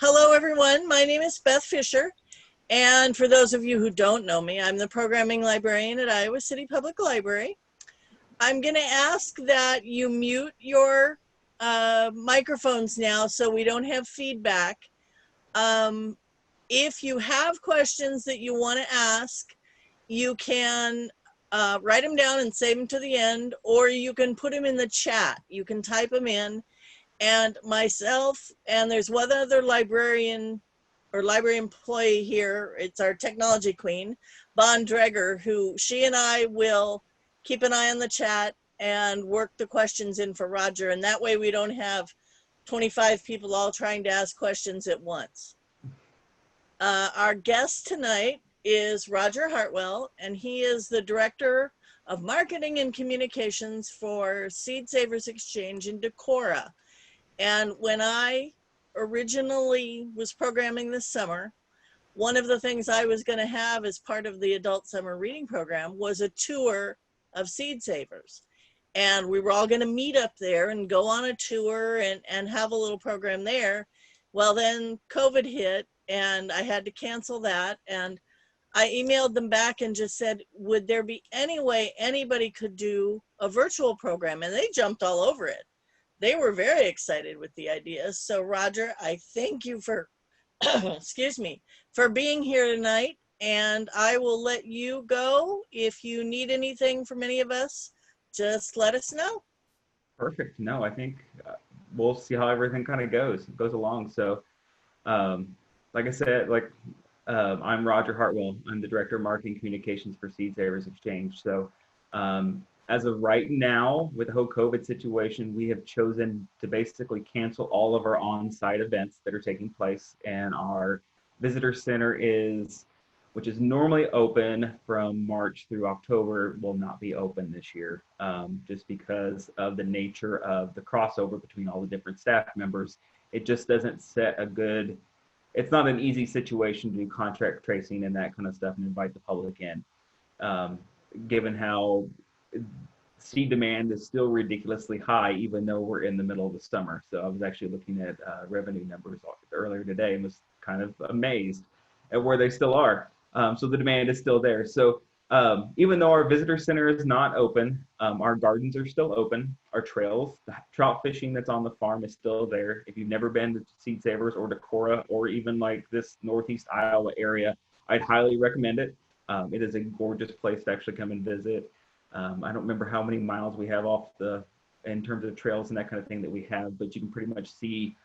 Hello, everyone. My name is Beth Fisher. And for those of you who don't know me, I'm the programming librarian at Iowa City Public Library. I'm going to ask that you mute your microphones now so we don't have feedback. Um, if you have questions that you want to ask, you can write them down and save them to the end, or you can put them in the chat. You can type them in, and myself, and there's one other librarian or library employee here. It's our technology queen, Bon Dreger, who she and I will keep an eye on the chat and work the questions in for Roger. And that way we don't have 25 people all trying to ask questions at once. Our guest tonight is Roger Hartwell, and he is the Director of Marketing and Communications for Seed Savers Exchange in Decorah. And when I originally was programming this summer, one of the things I was going to have as part of the adult summer reading program was a tour of Seed Savers. And we were all going to meet up there and go on a tour and have a little program there. Well, then COVID hit and I had to cancel that. And I emailed them back and just said, would there be any way anybody could do a virtual program? And they jumped all over it. They were very excited with the idea. So Roger, I thank you for, excuse me, for being here tonight. And I will let you go. If you need anything from any of us, just let us know. Perfect. No, I think we'll see how everything kind of goes along. So, like I said, I'm Roger Hartwell. I'm the Director of Marketing Communications for Seed Savers Exchange. So, as of right now, with the whole COVID situation, we have chosen to basically cancel all of our on-site events that are taking place, and our visitor center which is normally open from March through October, will not be open this year, just because of the nature of the crossover between all the different staff members. It just doesn't set a good, it's not an easy situation to do contract tracing and that kind of stuff and invite the public in, given how seed demand is still ridiculously high, even though we're in the middle of the summer. So I was actually looking at revenue numbers earlier today and was kind of amazed at where they still are. So the demand is still there. So even though our visitor center is not open, our gardens are still open. Our trails, the trout fishing that's on the farm is still there. If you've never been to Seed Savers or Decorah or even like this Northeast Iowa area, I'd highly recommend it. It is a gorgeous place to actually come and visit. I don't remember how many miles we have in terms of trails and that kind of thing that we have, but you can pretty much see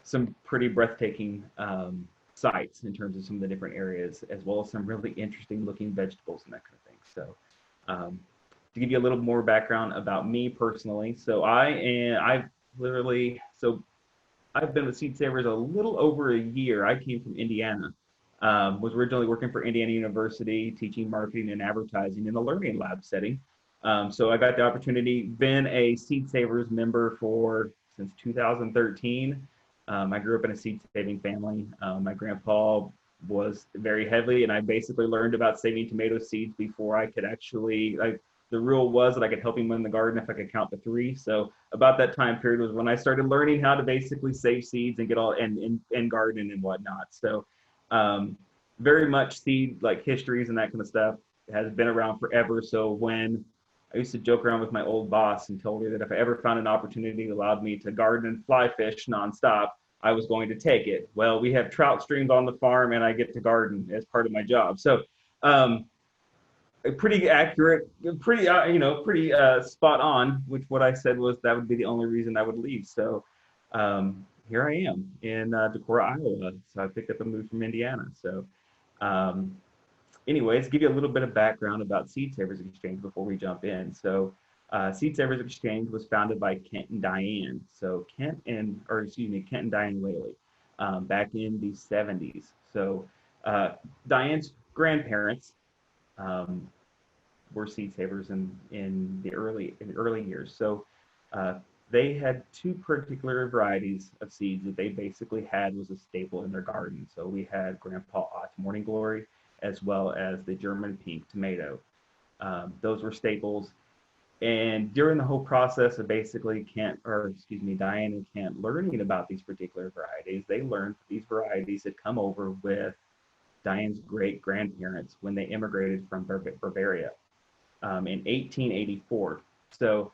some pretty breathtaking sites in terms of some of the different areas, as well as some really interesting looking vegetables and that kind of thing. So to give you a little more background about me personally, so I've been with Seed Savers a little over a year. I came from Indiana. Was originally working for Indiana University, teaching marketing and advertising in a learning lab setting. So I got the opportunity, been a Seed Savers member since 2013. I grew up in a seed saving family. My grandpa was very heavy, and I basically learned about saving tomato seeds before I could actually, the rule was that I could help him in the garden if I could count to 3. So about that time period was when I started learning how to basically save seeds and get all and garden and whatnot. So very much seed histories and that kind of stuff has been around forever. So when I used to joke around with my old boss and told her that if I ever found an opportunity that allowed me to garden and fly fish nonstop, I was going to take it. Well, we have trout streams on the farm and I get to garden as part of my job. So pretty accurate, pretty spot on, which what I said was that would be the only reason I would leave. So here I am in Decorah, Iowa. So I picked up and moved from Indiana. So anyways, give you a little bit of background about Seed Savers Exchange before we jump in. So Seed Savers Exchange was founded by Kent and Diane. So Kent and Diane Whaley back in the 70s. So Diane's grandparents were seed savers in the early years. So they had 2 particular varieties of seeds that they basically had was a staple in their garden. So we had Grandpa Ott's Morning Glory, as well as the German pink tomato. Those were staples. And during the whole process of basically Diane and Kent learning about these particular varieties, they learned that these varieties had come over with Diane's great grandparents when they immigrated from Bavaria in 1884. So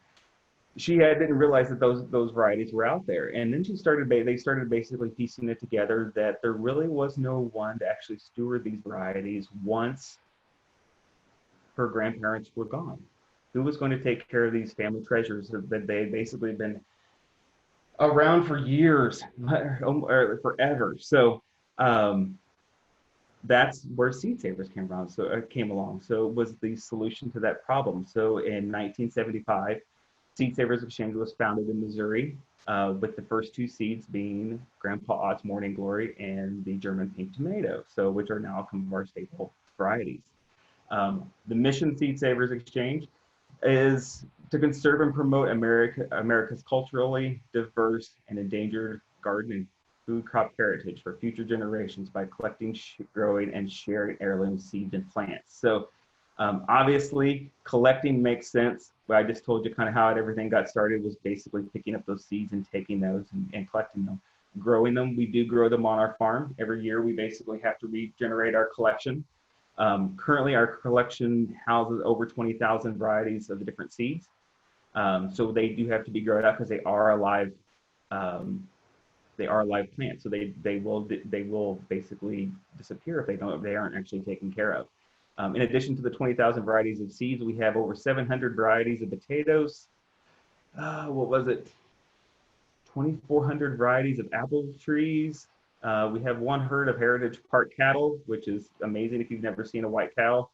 didn't realize that those varieties were out there. And then they started basically piecing it together that there really was no one to actually steward these varieties once her grandparents were gone. Who was going to take care of these family treasures that they had basically been around for years, or forever? So that's where Seed Savers came along. So it was the solution to that problem. So in 1975, Seed Savers Exchange was founded in Missouri, with the first two seeds being Grandpa Ott's Morning Glory and the German Pink Tomato, so which are now some of our staple varieties. The mission Seed Savers Exchange is to conserve and promote America's culturally diverse and endangered garden and food crop heritage for future generations by collecting, growing, and sharing heirloom seeds and plants. So obviously, collecting makes sense. But I just told you kind of how everything got started was basically picking up those seeds and taking those and collecting them. Growing them, we do grow them on our farm. Every year, we basically have to regenerate our collection. Currently, our collection houses over 20,000 varieties of the different seeds. So they do have to be grown up because they are alive. They are live plants, so they will basically disappear if they aren't actually taken care of. In addition to the 20,000 varieties of seeds, we have over 700 varieties of potatoes. What was it? 2,400 varieties of apple trees. We have one herd of heritage part cattle, which is amazing if you've never seen a white cow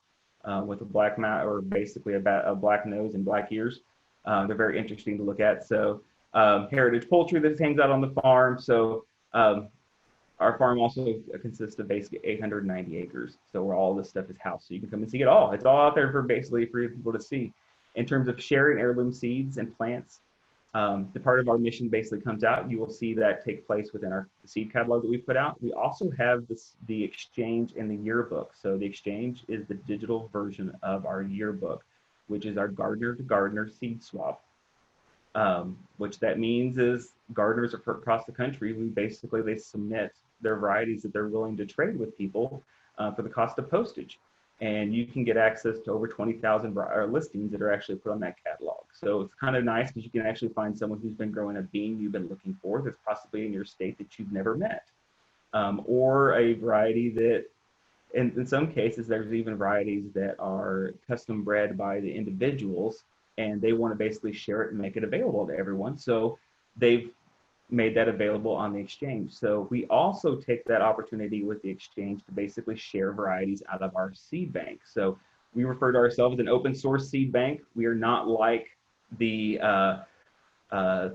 with a black mouth, or basically a black nose and black ears. They're very interesting to look at. So heritage poultry that hangs out on the farm. So our farm also consists of basically 890 acres. So where all this stuff is housed. So you can come and see it all. It's all out there for people to see. In terms of sharing heirloom seeds and plants, the part of our mission basically comes out. You will see that take place within our seed catalog that we put out. We also have the exchange and the yearbook. So the exchange is the digital version of our yearbook, which is our gardener to gardener seed swap. Which that means is gardeners across the country, they submit their varieties that they're willing to trade with people for the cost of postage. And you can get access to over 20,000 listings that are actually put on that catalog. So it's kind of nice because you can actually find someone who's been growing a bean you've been looking for that's possibly in your state that you've never met. Or a variety that, in some cases, there's even varieties that are custom bred by the individuals, and they want to basically share it and make it available to everyone. So they've made that available on the exchange. So we also take that opportunity with the exchange to basically share varieties out of our seed bank. So we refer to ourselves as an open source seed bank. We are not like the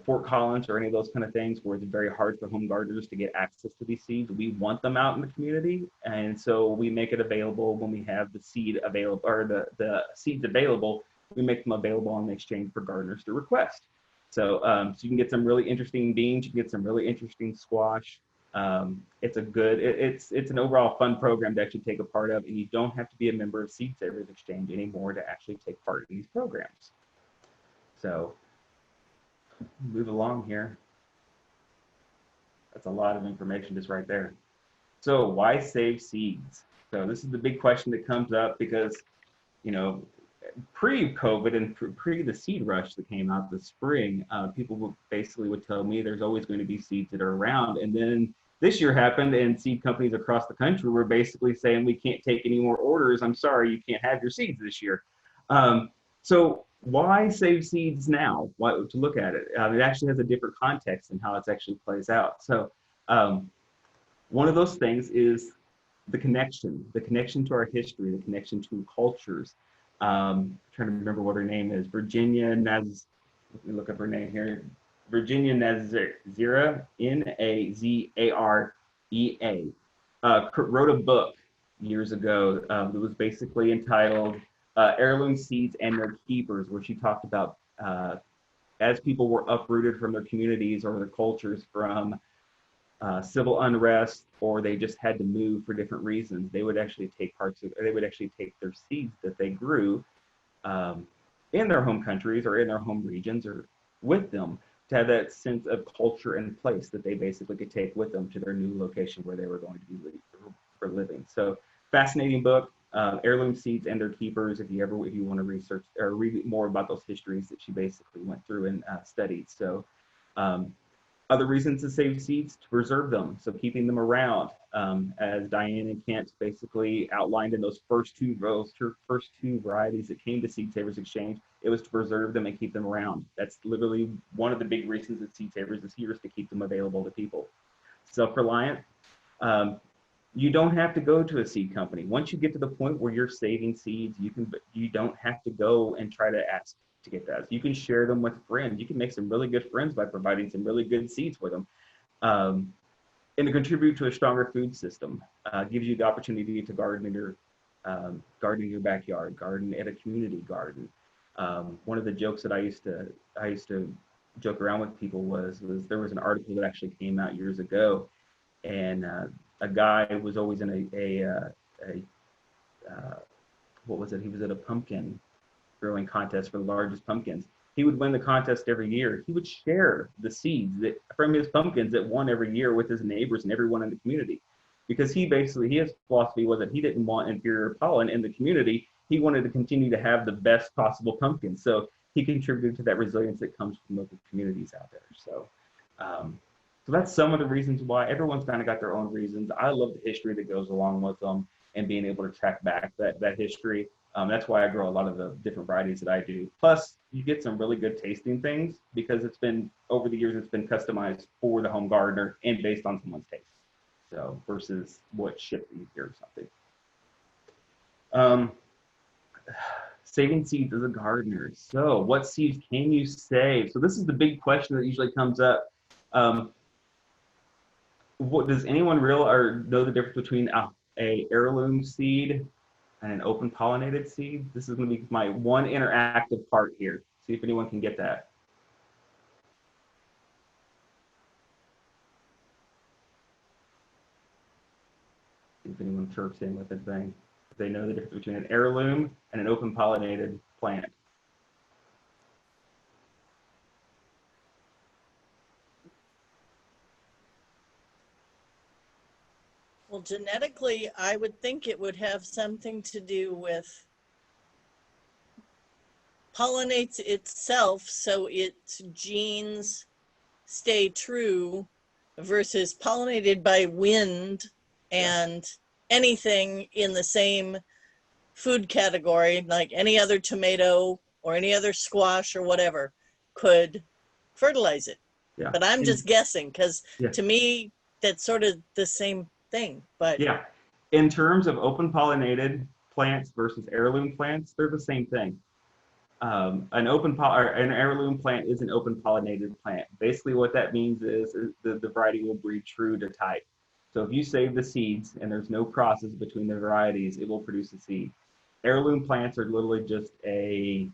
Fort Collins or any of those kind of things where it's very hard for home gardeners to get access to these seeds. We want them out in the community, and so we make it available when we have the seed available, or the seeds available. We make them available on the exchange for gardeners to request. So, so you can get some really interesting beans, you can get some really interesting squash. It's an overall fun program to actually take a part of, and you don't have to be a member of Seed Savers Exchange anymore to actually take part in these programs. So, move along here. That's a lot of information just right there. So why save seeds? So this is the big question that comes up because, pre-COVID and pre the seed rush that came out this spring, people would tell me there's always going to be seeds that are around. And then this year happened, and seed companies across the country were basically saying, we can't take any more orders. I'm sorry, you can't have your seeds this year. So why save seeds now? To look at it, it actually has a different context in how it actually plays out. So one of those things is the connection to our history, the connection to cultures. Trying to remember what her name is. Let me look up her name here. Virginia Nazarea, Nazarea, wrote a book years ago that was basically entitled Heirloom Seeds and Their Keepers, where she talked about as people were uprooted from their communities or their cultures from civil unrest, or they just had to move for different reasons, they would actually take their seeds that they grew in their home countries or in their home regions or with them, to have that sense of culture and place that they basically could take with them to their new location where they were going to be for living. So fascinating book, Heirloom Seeds and Their Keepers. If you want to research or read more about those histories that she basically went through and studied. So other reasons to save seeds, to preserve them, so keeping them around, as Diane and Kent basically outlined in those first two varieties that came to Seed Savers Exchange. It was to preserve them and keep them around. That's literally one of the big reasons that Seed Savers is here, is to keep them available to people. Self-reliant. You don't have to go to a seed company. Once you get to the point where you're saving seeds, you don't have to go and try to ask to get that. You can share them with friends. You can make some really good friends by providing some really good seeds for them. And to contribute to a stronger food system, gives you the opportunity to garden in your backyard, garden at a community garden. One of the jokes that I used to joke around with people was there was an article that actually came out years ago, and a guy was always in what was it? He was at a pumpkin growing contest for the largest pumpkins. He would win the contest every year. He would share the seeds from his pumpkins that won every year with his neighbors and everyone in the community, because his philosophy was that he didn't want inferior pollen in the community. He wanted to continue to have the best possible pumpkins. So he contributed to that resilience that comes from local communities out there. So that's some of the reasons why. Everyone's kind of got their own reasons. I love the history that goes along with them and being able to track back that history. That's why I grow a lot of the different varieties that I do. Plus, you get some really good tasting things, because over the years, it's been customized for the home gardener and based on someone's taste. So versus what shipped here or something. Saving seeds as a gardener. So what seeds can you save? So this is the big question that usually comes up. What does anyone know the difference between a heirloom seed and an open pollinated seed? This is going to be my one interactive part here. See if anyone can get that. See if anyone chirps in with anything. If they know the difference between an heirloom and an open pollinated plant. Well, genetically, I would think it would have something to do with pollinates itself so its genes stay true, versus pollinated by wind and anything in the same food category, like any other tomato or any other squash or whatever, could fertilize it. Yeah. But I'm just guessing, because to me, that's sort of the same thing. But yeah, in terms of open pollinated plants versus heirloom plants, they're the same thing. An heirloom plant is an open pollinated plant. Basically what that means is the variety will breed true to type. So if you save the seeds and there's no crosses between the varieties, it will produce a seed. Heirloom plants are literally just a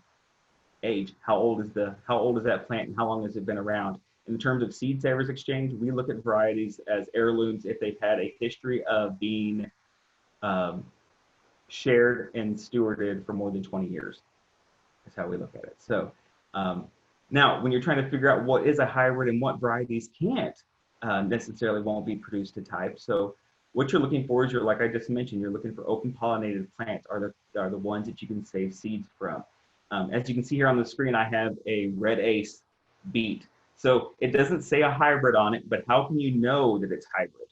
age. How old is that plant and how long has it been around? In terms of Seed Savers Exchange, we look at varieties as heirlooms if they've had a history of being shared and stewarded for more than 20 years. That's how we look at it. So now, when you're trying to figure out what is a hybrid and what varieties can't, necessarily won't be produced to type. So what you're looking for is, like I just mentioned, you're looking for open pollinated plants are the ones that you can save seeds from. As you can see here on the screen, I have a red ace beet. So it doesn't say a hybrid on it, but how can you know that it's hybrid?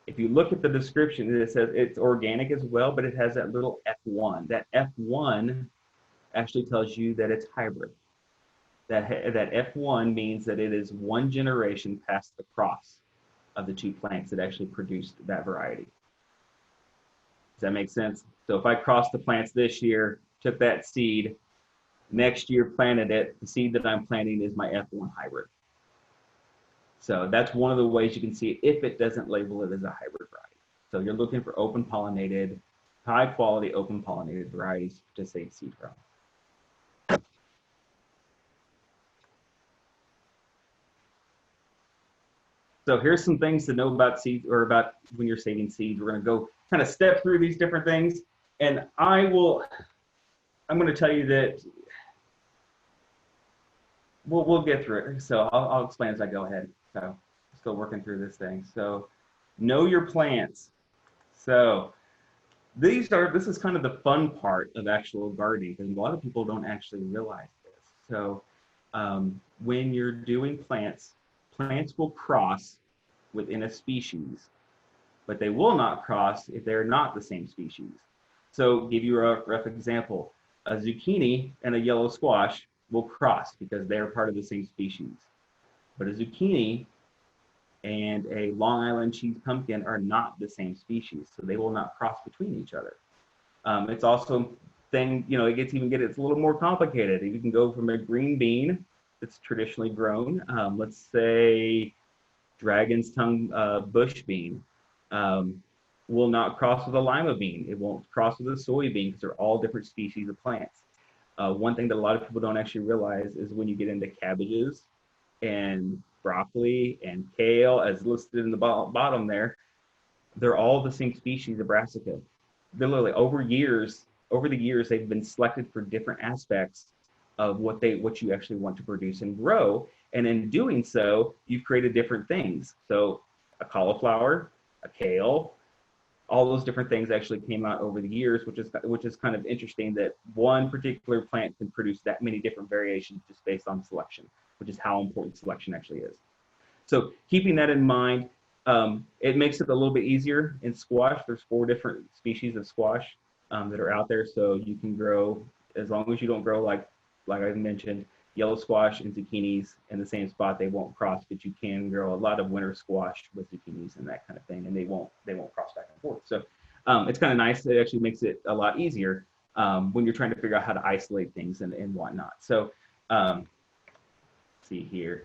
If you look at the description, it says it's organic as well, but it has that little F1. That F1 actually tells you that it's hybrid. That F1 means that it is one generation past the cross of the two plants that actually produced that variety. Does that make sense? So if I crossed the plants this year, took that seed, next year planted it, the seed that I'm planting is my F1 hybrid. So that's one of the ways you can see it if it doesn't label it as a hybrid variety. So you're looking for open pollinated, high quality open pollinated varieties to save seed from. So here's some things to know about seeds, or about when you're saving seeds. We're going to go kind of step through these different things, and I will I'm going to tell you that we'll get through it. So I'll explain as I go ahead. So still working through this thing. So know your plants. So this is kind of the fun part of actual gardening, because a lot of people don't actually realize this. So when you're doing plants, plants will cross within a species, but they will not cross if they're not the same species. So give you a rough example, a zucchini and a yellow squash will cross because they're part of the same species. But a zucchini and a Long Island cheese pumpkin are not the same species, so they will not cross between each other. It's also it's a little more complicated. You can go from a green bean that's traditionally grown, let's say dragon's tongue bush bean, will not cross with a lima bean. It won't cross with a soybean because they're all different species of plants. One thing that a lot of people don't actually realize is when you get into cabbages and broccoli and kale, as listed in the bottom there, they're all the same species of brassica. They're literally over the years, they've been selected for different aspects of what you actually want to produce and grow. And in doing so, you've created different things. So a cauliflower, a kale, all those different things actually came out over the years, which is kind of interesting that one particular plant can produce that many different variations just based on selection, which is how important selection actually is. So keeping that in mind, it makes it a little bit easier in squash. There's 4 different species of squash that are out there, so you can grow, as long as you don't grow like I mentioned, yellow squash and zucchinis in the same spot. They won't cross, but you can grow a lot of winter squash with zucchinis and that kind of thing, and they won't cross back and forth. So it's kind of nice. It actually makes it a lot easier when you're trying to figure out how to isolate things and whatnot. So see here,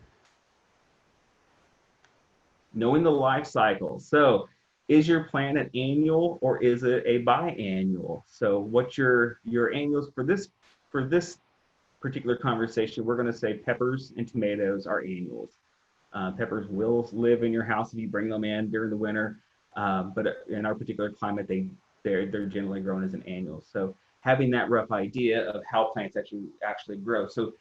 knowing the life cycle. So is your plant an annual or is it a biannual? So what's your annuals for this particular conversation? We're going to say peppers and tomatoes are annuals. Peppers will live in your house if you bring them in during the winter, but in our particular climate, they're generally grown as an annual. So having that rough idea of how plants actually grow. So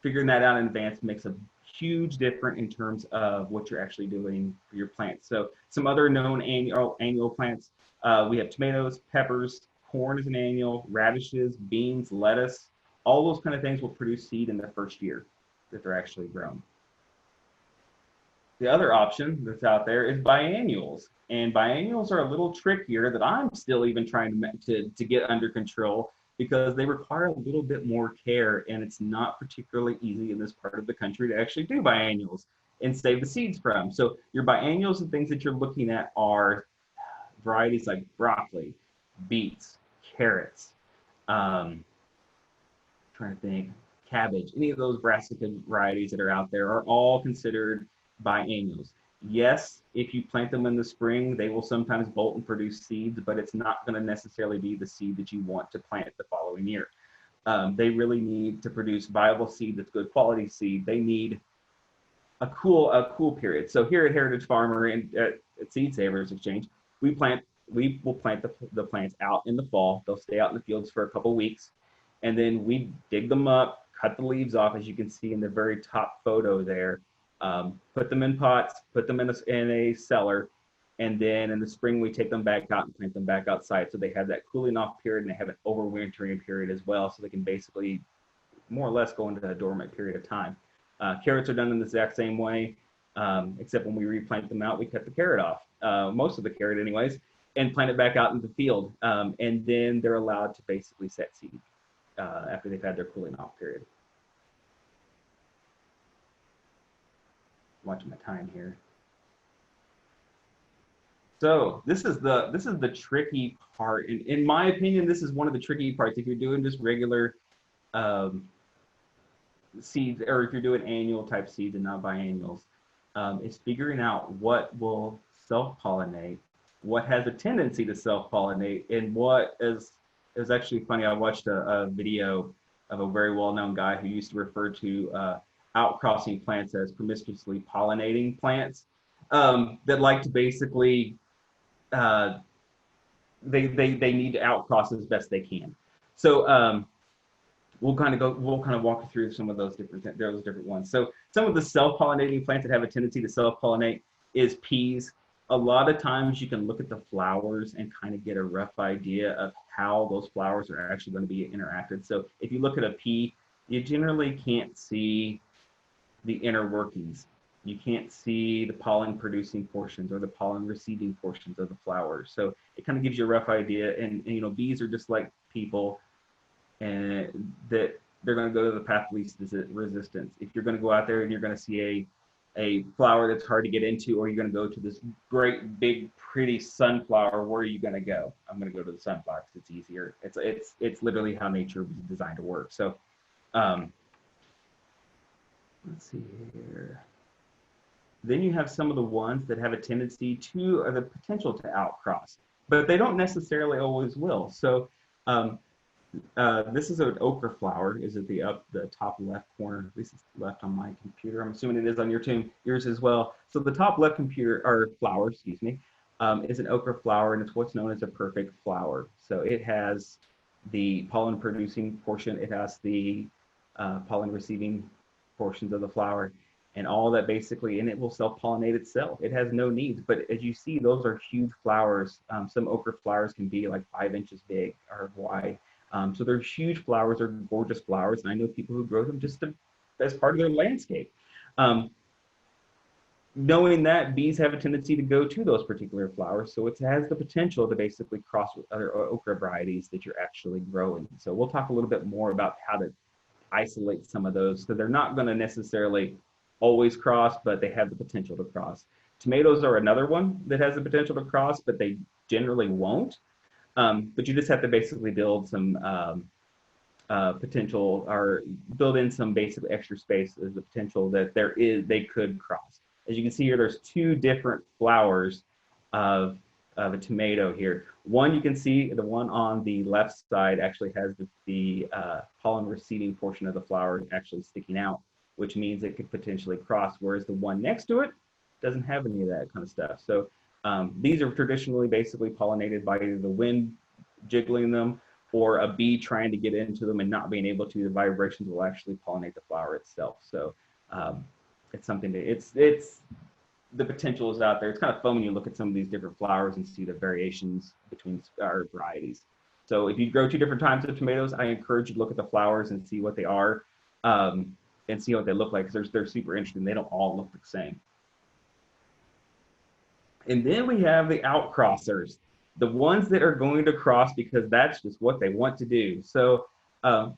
figuring that out in advance makes a huge difference in terms of what you're actually doing for your plants. So some other known annual plants, we have tomatoes, peppers, corn is an annual, radishes, beans, lettuce, all those kind of things will produce seed in the first year that they're actually grown. The other option that's out there is biannuals, and biannuals are a little trickier that I'm still even trying to get under control, because they require a little bit more care, and it's not particularly easy in this part of the country to actually do biannuals and save the seeds from. So your biannuals and things that you're looking at are varieties like broccoli, beets, carrots, trying to think, cabbage, any of those brassica varieties that are out there are all considered biannuals. Yes, if you plant them in the spring, they will sometimes bolt and produce seeds, but it's not going to necessarily be the seed that you want to plant the following year. They really need to produce viable seed that's good quality seed. They need a cool period. So here at Heritage Farmer and at Seed Savers Exchange, we will plant the plants out in the fall. They'll stay out in the fields for a couple weeks, and then we dig them up, cut the leaves off, as you can see in the very top photo there. Put them in pots, put them in a cellar, and then in the spring we take them back out and plant them back outside, so they have that cooling off period and they have an overwintering period as well, so they can basically more or less go into a dormant period of time. Carrots are done in the exact same way, except when we replant them out, we cut the carrot off, most of the carrot anyways, and plant it back out in the field, and then they're allowed to basically set seed after they've had their cooling off period. Watching my time here. So this is the tricky part. In my opinion, this is one of the tricky parts. If you're doing just regular seeds, or if you're doing annual type seeds and not biannuals, is figuring out what will self-pollinate, what has a tendency to self-pollinate, and what is actually funny. I watched a video of a very well-known guy who used to refer to outcrossing plants as promiscuously pollinating plants, that like to basically they need to outcross as best they can. So we'll kind of walk through some of those different ones. So some of the self-pollinating plants that have a tendency to self-pollinate is peas. A lot of times you can look at the flowers and kind of get a rough idea of how those flowers are actually going to be interacted. So if you look at a pea, you generally can't see the inner workings. You can't see the pollen producing portions or the pollen receiving portions of the flowers. So it kind of gives you a rough idea. And you know, bees are just like people, and that they're going to go to the path of least resistance. If you're going to go out there and you're going to see a flower that's hard to get into, or you're going to go to this great big pretty sunflower, where are you going to go? I'm going to go to the sunflower because it's easier. It's literally how nature was designed to work. So let's see here. Then you have some of the ones that have a tendency to, or the potential to outcross, but they don't necessarily always will. So this is an okra flower. Is it the top left corner? At least it's left on my computer. I'm assuming it is on yours as well. So the top left flower, excuse me, is an okra flower, and it's what's known as a perfect flower. So it has the pollen producing portion. It has the pollen receiving portions of the flower, and all that basically, and it will self-pollinate itself. It has no needs, but as you see, those are huge flowers. Some okra flowers can be like 5 inches big or wide. So they're huge flowers, they're gorgeous flowers, and I know people who grow them just as part of their landscape. Knowing that, bees have a tendency to go to those particular flowers, so it has the potential to basically cross with other okra varieties that you're actually growing. So we'll talk a little bit more about how to isolate some of those, because they're not going to necessarily always cross, but they have the potential to cross. Tomatoes are another one that has the potential to cross, but they generally won't. But you just have to basically build some potential, or build in some basic extra space as the potential that they could cross. As you can see here, there's 2 different flowers of a tomato here. One, you can see the one on the left side actually has the pollen receiving portion of the flower actually sticking out, which means it could potentially cross, whereas the one next to it doesn't have any of that kind of stuff. So these are traditionally basically pollinated by either the wind jiggling them or a bee trying to get into them and not being able to. The vibrations will actually pollinate the flower itself. So it's something that the potential is out there. It's kind of fun when you look at some of these different flowers and see the variations between our varieties. So if you grow 2 different types of tomatoes, I encourage you to look at the flowers and see what they are, and see what they look like, because they're super interesting. They don't all look the same. And then we have the outcrossers, the ones that are going to cross because that's just what they want to do. So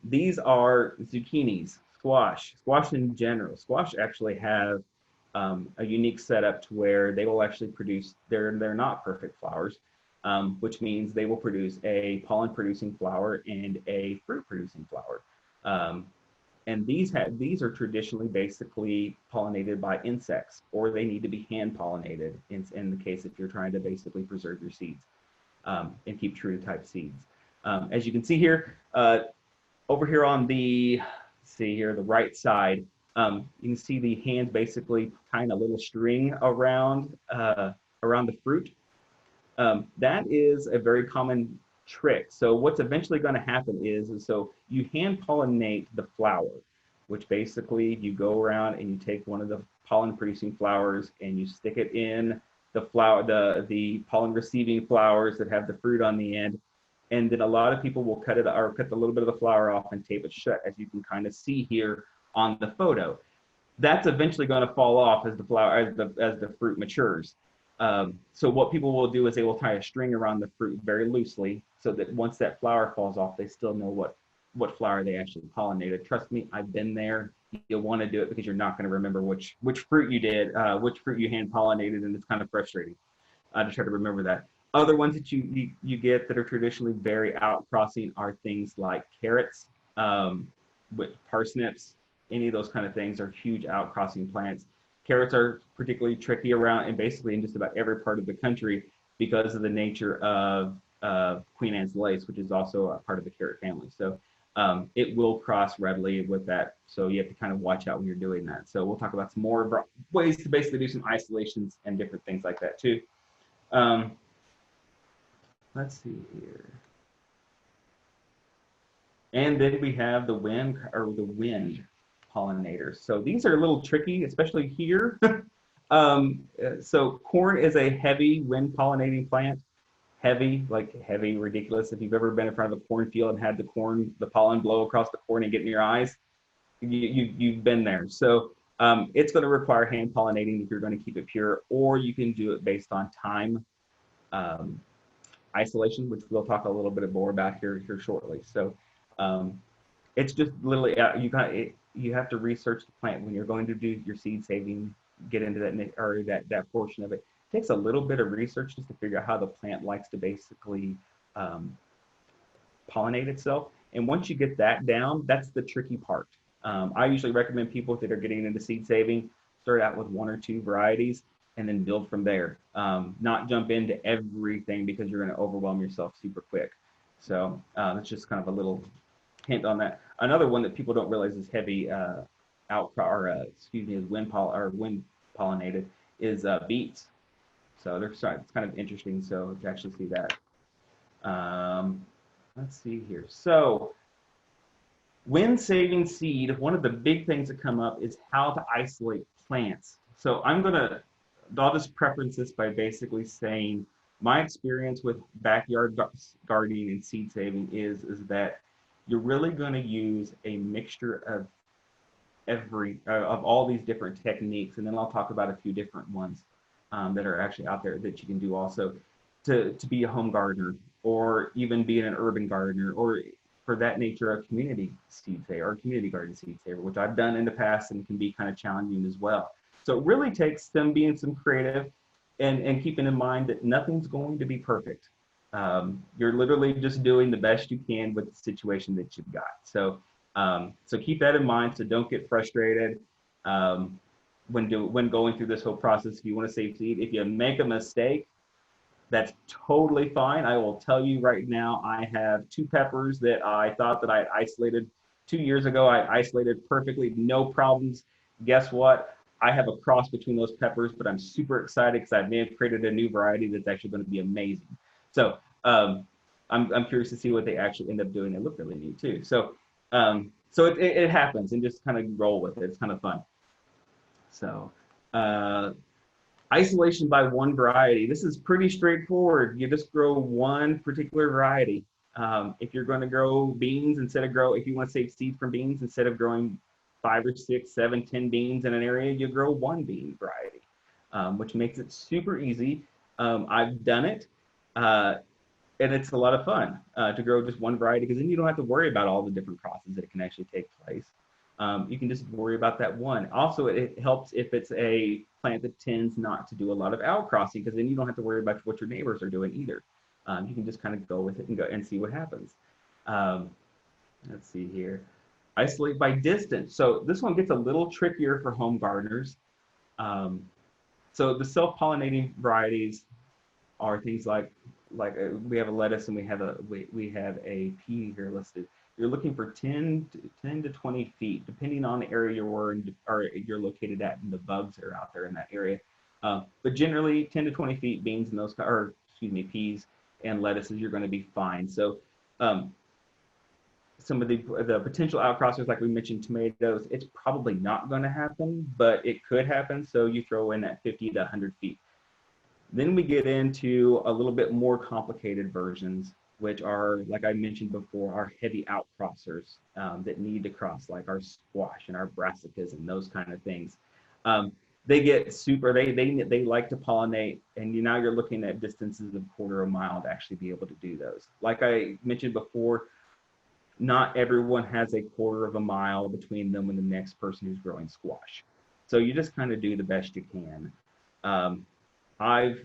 these are zucchinis, squash in general. Squash actually have a unique setup to where they will actually produce, they're not perfect flowers, which means they will produce a pollen producing flower and a fruit producing flower. And these are traditionally basically pollinated by insects, or they need to be hand pollinated in the case if you're trying to basically preserve your seeds and keep true to type seeds. As you can see here, over here on the right side, you can see the hands basically tying a little string around the fruit. That is a very common trick. So what's eventually going to happen is so you hand pollinate the flower, which basically you go around and you take one of the pollen producing flowers and you stick it in the flower, the pollen receiving flowers that have the fruit on the end. And then a lot of people will cut a little bit of the flower off and tape it shut, as you can kind of see here on the photo. That's eventually going to fall off as the fruit matures. So what people will do is they will tie a string around the fruit very loosely, so that once that flower falls off, they still know what flower they actually pollinated. Trust me, I've been there. You'll want to do it because you're not going to remember which fruit you did, which fruit you hand pollinated, and it's kind of frustrating to try to remember that. Other ones that you get that are traditionally very outcrossing are things like carrots, with parsnips. Any of those kind of things are huge outcrossing plants. Carrots are particularly tricky around and basically in just about every part of the country because of the nature of Queen Anne's lace, which is also a part of the carrot family. So it will cross readily with that. So you have to kind of watch out when you're doing that. So we'll talk about some more ways to basically do some isolations and different things like that too. Let's see here. And then we have the wind pollinators. So these are a little tricky, especially here. So corn is a heavy wind pollinating plant. Heavy, like heavy, ridiculous. If you've ever been in front of a cornfield and had the pollen blow across the corn and get in your eyes, you've been there. So it's going to require hand pollinating if you're going to keep it pure, or you can do it based on time um, isolation, which we'll talk a little bit more about here shortly. So um, it's just literally you have to research the plant when you're going to do your seed saving, get into that portion of it. It takes a little bit of research just to figure out how the plant likes to basically um, pollinate itself. And once you get that down, that's the tricky part. I usually recommend people that are getting into seed saving start out with one or two varieties and then build from there. Not jump into everything because you're going to overwhelm yourself super quick. So it's just kind of a little hint on that. Another one that people don't realize is heavy is wind pollinated is beets. So it's kind of interesting. So to actually see that. Let's see here. So when saving seed, one of the big things that come up is how to isolate plants. So I'll just preference this by basically saying my experience with backyard gardening and seed saving is that you're really going to use a mixture of all these different techniques, and then I'll talk about a few different ones that are actually out there that you can do also to be a home gardener, or even being an urban gardener, or for that nature, a community seed saver or community garden seed saver, which I've done in the past and can be kind of challenging as well. So it really takes them being some creative and keeping in mind that nothing's going to be perfect. You're literally just doing the best you can with the situation that you've got. So keep that in mind. So don't get frustrated when going through this whole process. If you want to save seed, if you make a mistake, that's totally fine. I will tell you right now, I have two peppers that I thought that I had isolated 2 years ago. I isolated perfectly, no problems. Guess what? I have a cross between those peppers, but I'm super excited because I may have created a new variety that's actually going to be amazing. So I'm curious to see what they actually end up doing. They look really neat too. So it happens, and just kind of roll with it. It's kind of fun. So isolation by one variety. This is pretty straightforward. You just grow one particular variety. If you're going to grow beans if you want to save seed from beans, instead of growing 5 or 6, 7, 10 beans in an area, you grow one bean variety, which makes it super easy. I've done it, and it's a lot of fun to grow just one variety, because then you don't have to worry about all the different crosses that can actually take place. You can just worry about that one. Also, it helps if it's a plant that tends not to do a lot of outcrossing, because then you don't have to worry about what your neighbors are doing either. You can just kind of go with it and see what happens. Let's see here. Isolate by distance. So this one gets a little trickier for home gardeners. So the self-pollinating varieties are things like we have a lettuce and we have a pea here listed. You're looking for 10 to 20 feet, depending on the area you're located at and the bugs that are out there in that area. But generally, 10 to 20 feet, beans and peas and lettuces, you're going to be fine. So some of the potential outcrossers, like we mentioned, tomatoes, it's probably not going to happen, but it could happen. So you throw in that 50 to 100 feet. Then we get into a little bit more complicated versions, which are, like I mentioned before, our heavy outcrossers that need to cross, like our squash and our brassicas and those kind of things. They get they like to pollinate, and now you're looking at distances of 1/4 mile to actually be able to do those. Like I mentioned before, not everyone has a 1/4 mile between them and the next person who's growing squash. So you just kind of do the best you can.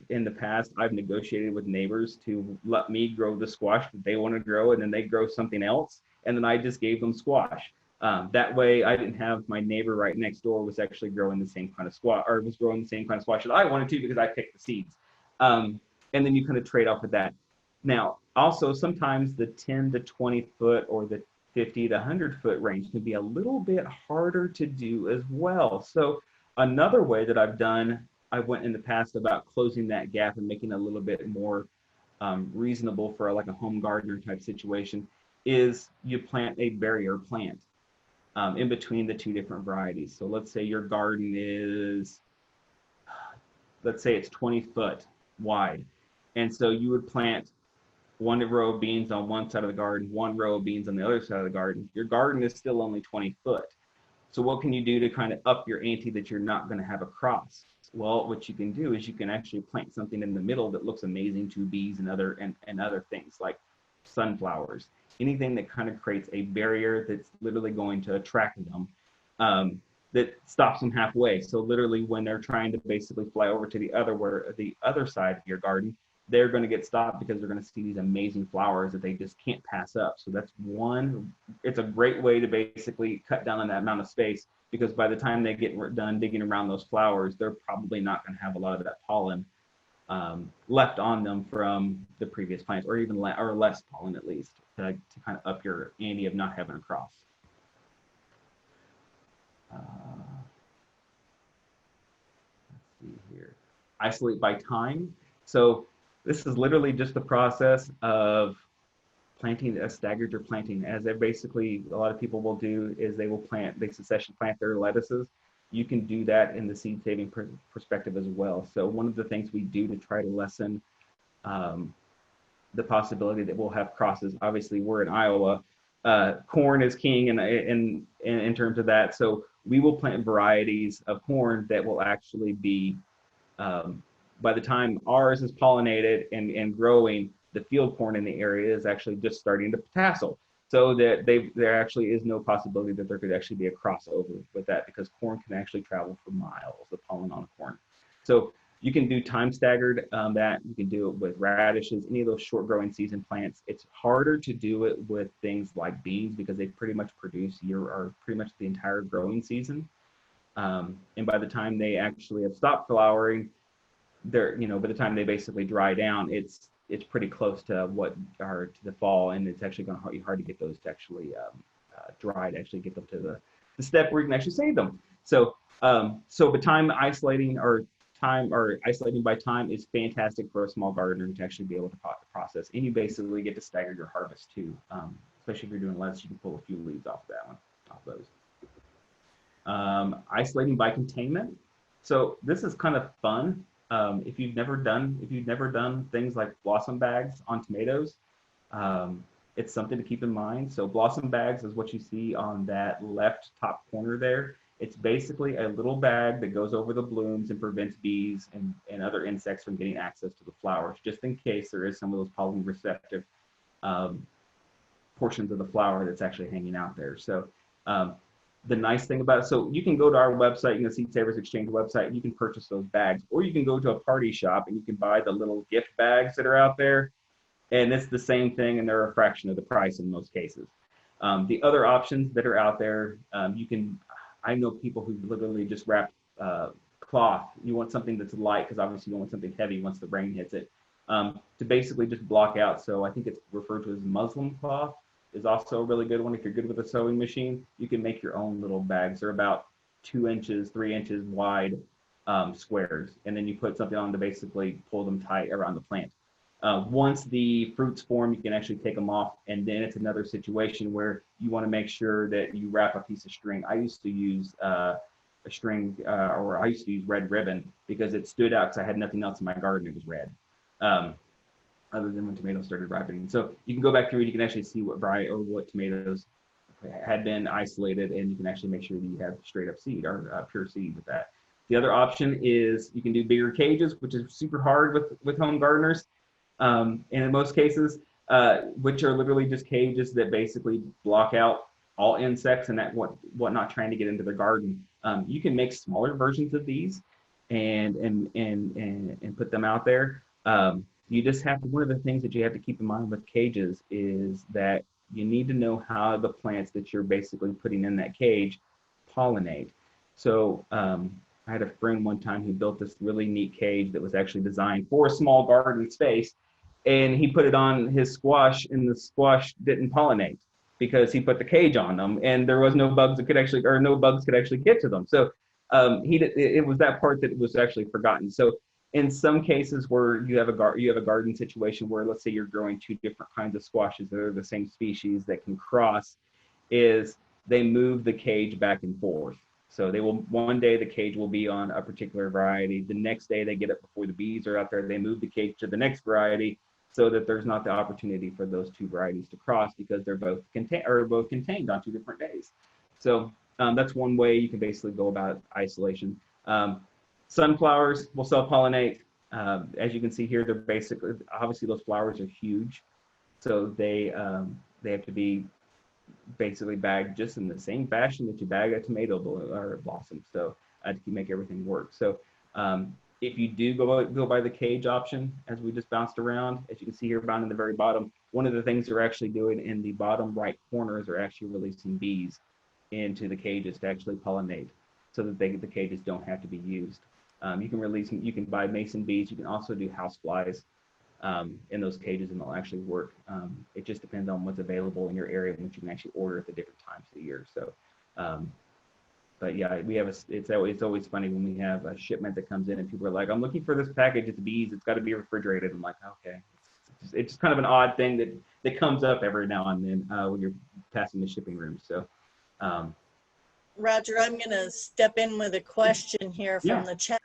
In the past, I've negotiated with neighbors to let me grow the squash that they want to grow, and then they grow something else, and then I just gave them squash. That way, I didn't have my neighbor right next door was actually growing the same kind of squash, or was growing the same kind of squash that I wanted to, because I picked the seeds. And then you kind of trade off with that. Now, also, sometimes the 10 to 20 foot or the 50 to 100 foot range can be a little bit harder to do as well. So another way that I went in the past about closing that gap and making it a little bit more reasonable for like a home gardener type situation is you plant a barrier plant in between the two different varieties. So let's say your garden is, let's say it's 20 foot wide. And so you would plant one row of beans on one side of the garden, one row of beans on the other side of the garden. Your garden is still only 20 foot. So what can you do to kind of up your ante that you're not going to have a cross? Well, what you can do is you can actually plant something in the middle that looks amazing to bees and other things like sunflowers. Anything that kind of creates a barrier that's literally going to attract them, that stops them halfway. So literally when they're trying to basically fly over to the other side of your garden, they're going to get stopped because they're going to see these amazing flowers that they just can't pass up. So that's one, it's a great way to basically cut down on that amount of space, because by the time they get done digging around those flowers, they're probably not going to have a lot of that pollen left on them from the previous plants, or even or less pollen at least, to kind of up your ante of not having a cross. Let's see here. Isolate by time. So this is literally just the process of planting a staggered or planting. As basically a lot of people will do is they succession plant their lettuces. You can do that in the seed saving perspective as well. So one of the things we do to try to lessen the possibility that we'll have crosses. Obviously, we're in Iowa. Corn is king in terms of that. So we will plant varieties of corn that will actually be, by the time ours is pollinated and growing, the field corn in the area is actually just starting to tassel. So that there actually is no possibility that there could actually be a crossover with that, because corn can actually travel for miles, the pollen on corn. So you can do time staggered that. You can do it with radishes, any of those short growing season plants. It's harder to do it with things like beans because they pretty much produce pretty much the entire growing season. And by the time they actually have stopped flowering, by the time they basically dry down, it's pretty close to to the fall, and it's actually going to be hard to get those to actually dry, to actually get them to the step where you can actually save them. So the time isolating by time is fantastic for a small gardener to actually be able to process. And you basically get to stagger your harvest too, especially if you're doing lettuce. You can pull a few leaves off those. Isolating by containment. So this is kind of fun. If you've never done things like blossom bags on tomatoes, it's something to keep in mind. So blossom bags is what you see on that left top corner there. It's basically a little bag that goes over the blooms and prevents bees and other insects from getting access to the flowers, just in case there is some of those pollen receptive portions of the flower that's actually hanging out there. So the nice thing about it, so you can go to our website, Seed Savers Exchange website, and you can purchase those bags, or you can go to a party shop and you can buy the little gift bags that are out there, and it's the same thing, and they're a fraction of the price in most cases. The other options that are out there, I know people who literally just wrap cloth. You want something that's light, because obviously you don't want something heavy once the rain hits it, to basically just block out. So I think it's referred to as muslin cloth is also a really good one. If you're good with a sewing machine, you can make your own little bags. They're about 2 inches, 3 inches wide squares. And then you put something on to basically pull them tight around the plant. Once the fruits form, you can actually take them off. And then it's another situation where you want to make sure that you wrap a piece of string. I used to use a string, or I used to use red ribbon, because it stood out because I had nothing else in my garden. It was red. Other than when tomatoes started ripening. So you can go back through and you can actually see what tomatoes had been isolated, and you can actually make sure that you have straight up seed or pure seed with that. The other option is you can do bigger cages, which is super hard with home gardeners. And in most cases, which are literally just cages that basically block out all insects and whatnot trying to get into the garden. You can make smaller versions of these and put them out there. You just have to, one of the things that you have to keep in mind with cages is that you need to know how the plants that you're basically putting in that cage pollinate. So I had a friend one time who built this really neat cage that was actually designed for a small garden space, and he put it on his squash, and the squash didn't pollinate because he put the cage on them, and there was no bugs that could actually, or no bugs could actually get to them. So it was that part that was actually forgotten. So in some cases where you have a garden situation where, let's say you're growing two different kinds of squashes that are the same species that can cross, is they move the cage back and forth. So they will, one day the cage will be on a particular variety. The next day they get it before the bees are out there. They move the cage to the next variety so that there's not the opportunity for those two varieties to cross, because they're both contained on two different days. So that's one way you can basically go about isolation. Sunflowers will self-pollinate. As you can see here, they're basically, obviously those flowers are huge. So they have to be basically bagged just in the same fashion that you bag a tomato or blossom. So to make everything work. So if you do go by the cage option, as we just bounced around, as you can see here down in the very bottom, one of the things they're actually doing in the bottom right corners are actually releasing bees into the cages to actually pollinate, so that the cages don't have to be used. You can buy mason bees. You can also do house flies in those cages, and they'll actually work. It just depends on what's available in your area, and what you can actually order at the different times of the year. So, but yeah, it's always funny when we have a shipment that comes in and people are like, I'm looking for this package, it's bees, it's got to be refrigerated. I'm like, okay. It's just kind of an odd thing that comes up every now and then when you're passing the shipping room. So, Roger, I'm going to step in with a question here from the chat.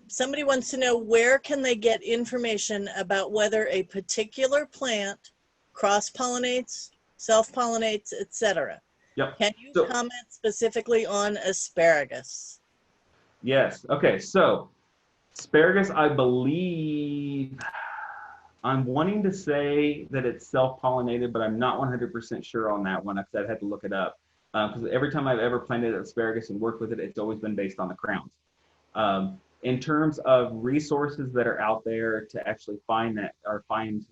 Somebody wants to know, where can they get information about whether a particular plant cross-pollinates, self-pollinates, etc.? Yep. Can you comment specifically on asparagus? Yes. Okay. So asparagus, I believe, I'm wanting to say that it's self-pollinated, but I'm not 100% sure on that one, because I'd had to look it up. Because every time I've ever planted asparagus and worked with it, it's always been based on the crowns. In terms of resources that are out there to actually find that, or to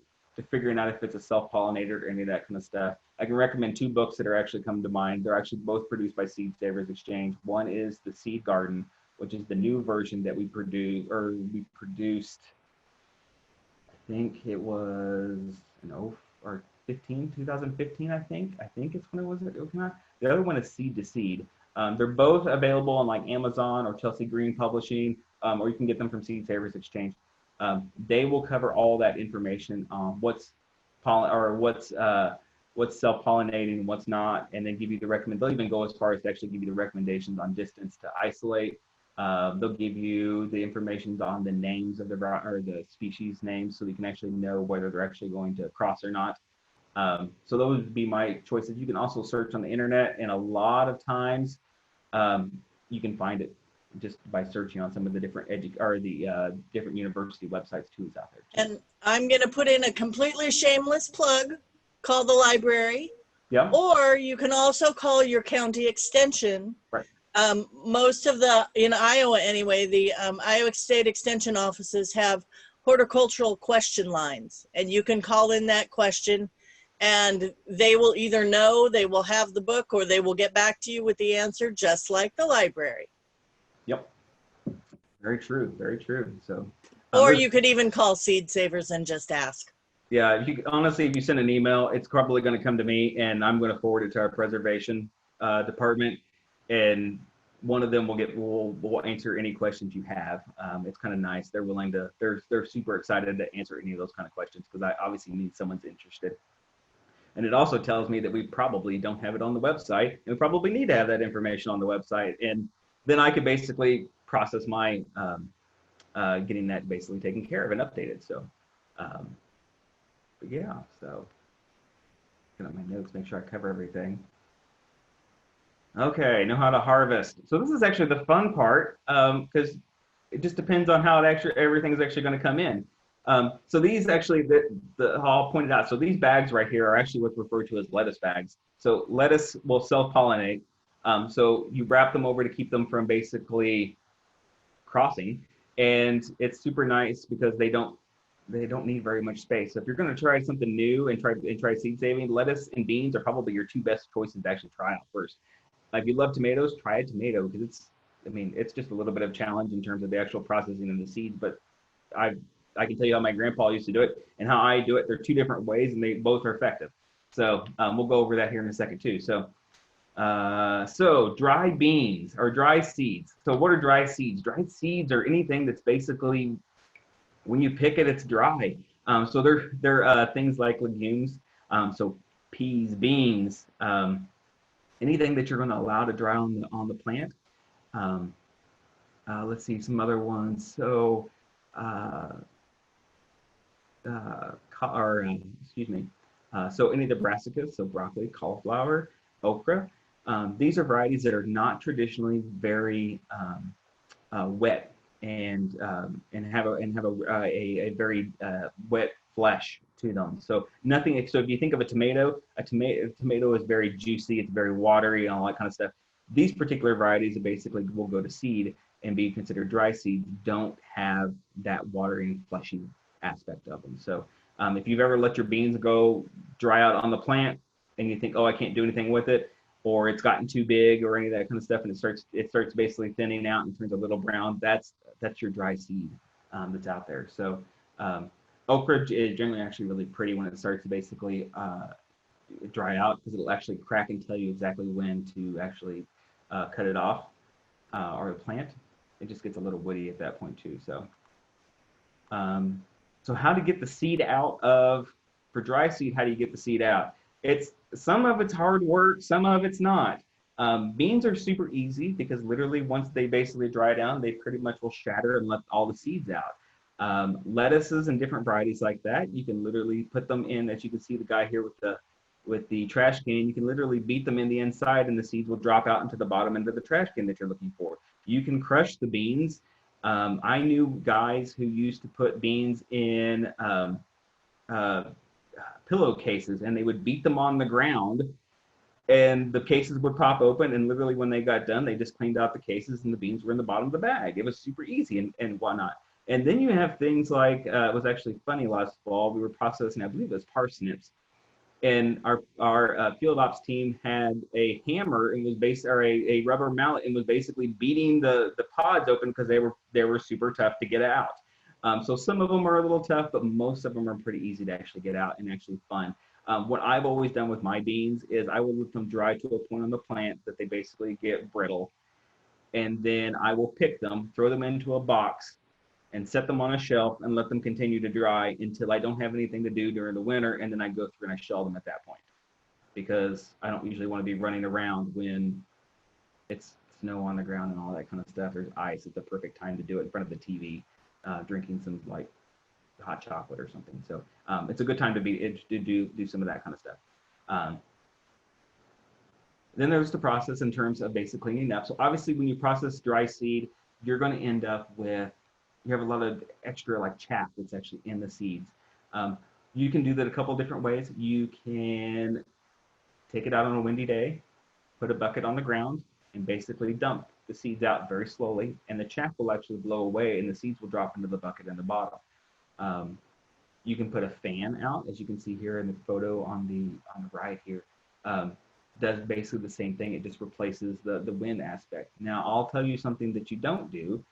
figuring out if it's a self-pollinator or any of that kind of stuff, I can recommend two books that are actually come to mind. They're actually both produced by Seed Savers Exchange. One is The Seed Garden, which is the new version that we produced. I think it was 2015, I think it's when it was came out. The other one is Seed to Seed. They're both available on like Amazon or Chelsea Green Publishing, or you can get them from Seed Savers Exchange. They will cover all that information on what's self-pollinating, what's not, and then give you they'll even go as far as to actually give you the recommendations on distance to isolate. They'll give you the information on the names of the species names, so you can actually know whether they're actually going to cross or not. So those would be my choices. You can also search on the internet, and a lot of times you can find it just by searching on some of the different different university websites too out there. And I'm going to put in a completely shameless plug. Call the library. Yeah. Or you can also call your county extension. Right. Most of in Iowa anyway, the Iowa State Extension offices have horticultural question lines, and you can call in that question, and they will either know, they will have the book, or they will get back to you with the answer, just like the library. Yep. Very true. Very true. So. Or you could even call Seed Savers and just ask. Yeah, honestly, if you send an email, it's probably going to come to me, and I'm going to forward it to our preservation department, and one of them will answer any questions you have. It's kind of nice. They're willing to. They're super excited to answer any of those kind of questions, because I obviously need someone's interested. And it also tells me that we probably don't have it on the website, and we probably need to have that information on the website, and then I could basically process my getting that basically taken care of and updated. So. But yeah, so get on my notes, make sure I cover everything. Okay, know how to harvest. So this is actually the fun part, because it just depends on how everything is actually going to come in. So these actually, I'll point it out. So these bags right here are actually what's referred to as lettuce bags. So lettuce will self-pollinate. So you wrap them over to keep them from basically crossing, and it's super nice because they don't need very much space. So if you're going to try something new and try seed saving, lettuce and beans are probably your two best choices to actually try out first. If you love tomatoes, try a tomato, because it's just a little bit of challenge in terms of the actual processing of the seeds. But I can tell you how my grandpa used to do it and how I do it. They're two different ways, and they both are effective. So we'll go over that here in a second too. So So dry beans or dry seeds. So what are dry seeds? Dried seeds are anything that's basically, when you pick it, it's dry. So they're things like legumes. So peas, beans, anything that you're going to allow to dry on the plant. Um, let's see some other ones. So uh, excuse me. So any of the brassicas, so broccoli, cauliflower, okra. These are varieties that are not traditionally very wet and have a very wet flesh to them. So nothing. So if you think of a tomato is very juicy. It's very watery and all that kind of stuff. These particular varieties that basically will go to seed and be considered dry seeds don't have that watery, fleshy aspect of them. So if you've ever let your beans go dry out on the plant and you think, oh, I can't do anything with it, or it's gotten too big or any of that kind of stuff, and it starts basically thinning out and turns a little brown, that's your dry seed that's out there. So okra is generally actually really pretty when it starts to basically dry out, because it'll actually crack and tell you exactly when to actually cut it off or plant. It just gets a little woody at that point too. Um, so how to get the seed out of, for dry seed, how do you get the seed out? It's some of it's hard work, some of it's not. Beans are super easy because literally once they basically dry down, they pretty much will shatter and let all the seeds out. Lettuces and different varieties like that, you can literally put them in, as you can see the guy here with the trash can, you can literally beat them in the inside and the seeds will drop out into the bottom end of the trash can that you're looking for. You can crush the beans. I knew guys who used to put beans in uh, pillowcases, and they would beat them on the ground, and the cases would pop open, and literally when they got done, they just cleaned out the cases and the beans were in the bottom of the bag. It was super easy and whatnot. And then you have things like, it was actually funny last fall, we were processing, I believe it was parsnips, and our field ops team had a hammer and was a rubber mallet and was basically beating the pods open because they were super tough to get out. So some of them are a little tough, but most of them are pretty easy to actually get out and actually fun. What I've always done with my beans is I will let them dry to a point on the plant that they basically get brittle, and then I will pick them, throw them into a box, and set them on a shelf and let them continue to dry until I don't have anything to do during the winter, and then I go through and I shell them at that point, because I don't usually want to be running around when it's snow on the ground and all that kind of stuff. There's ice. It's the perfect time to do it in front of the TV, drinking some like hot chocolate or something. So it's a good time to do some of that kind of stuff. Then there's the process in terms of basically cleaning up. So obviously when you process dry seed, you're going to end up with, you have a lot of extra like chaff that's actually in the seeds. You can do that a couple different ways. You can take it out on a windy day, put a bucket on the ground, and basically dump the seeds out very slowly, and the chaff will actually blow away and the seeds will drop into the bucket in the bottom. You can put a fan out, as you can see here in the photo on the right here. Does basically the same thing. It just replaces the wind aspect. Now, I'll tell you something that you don't do.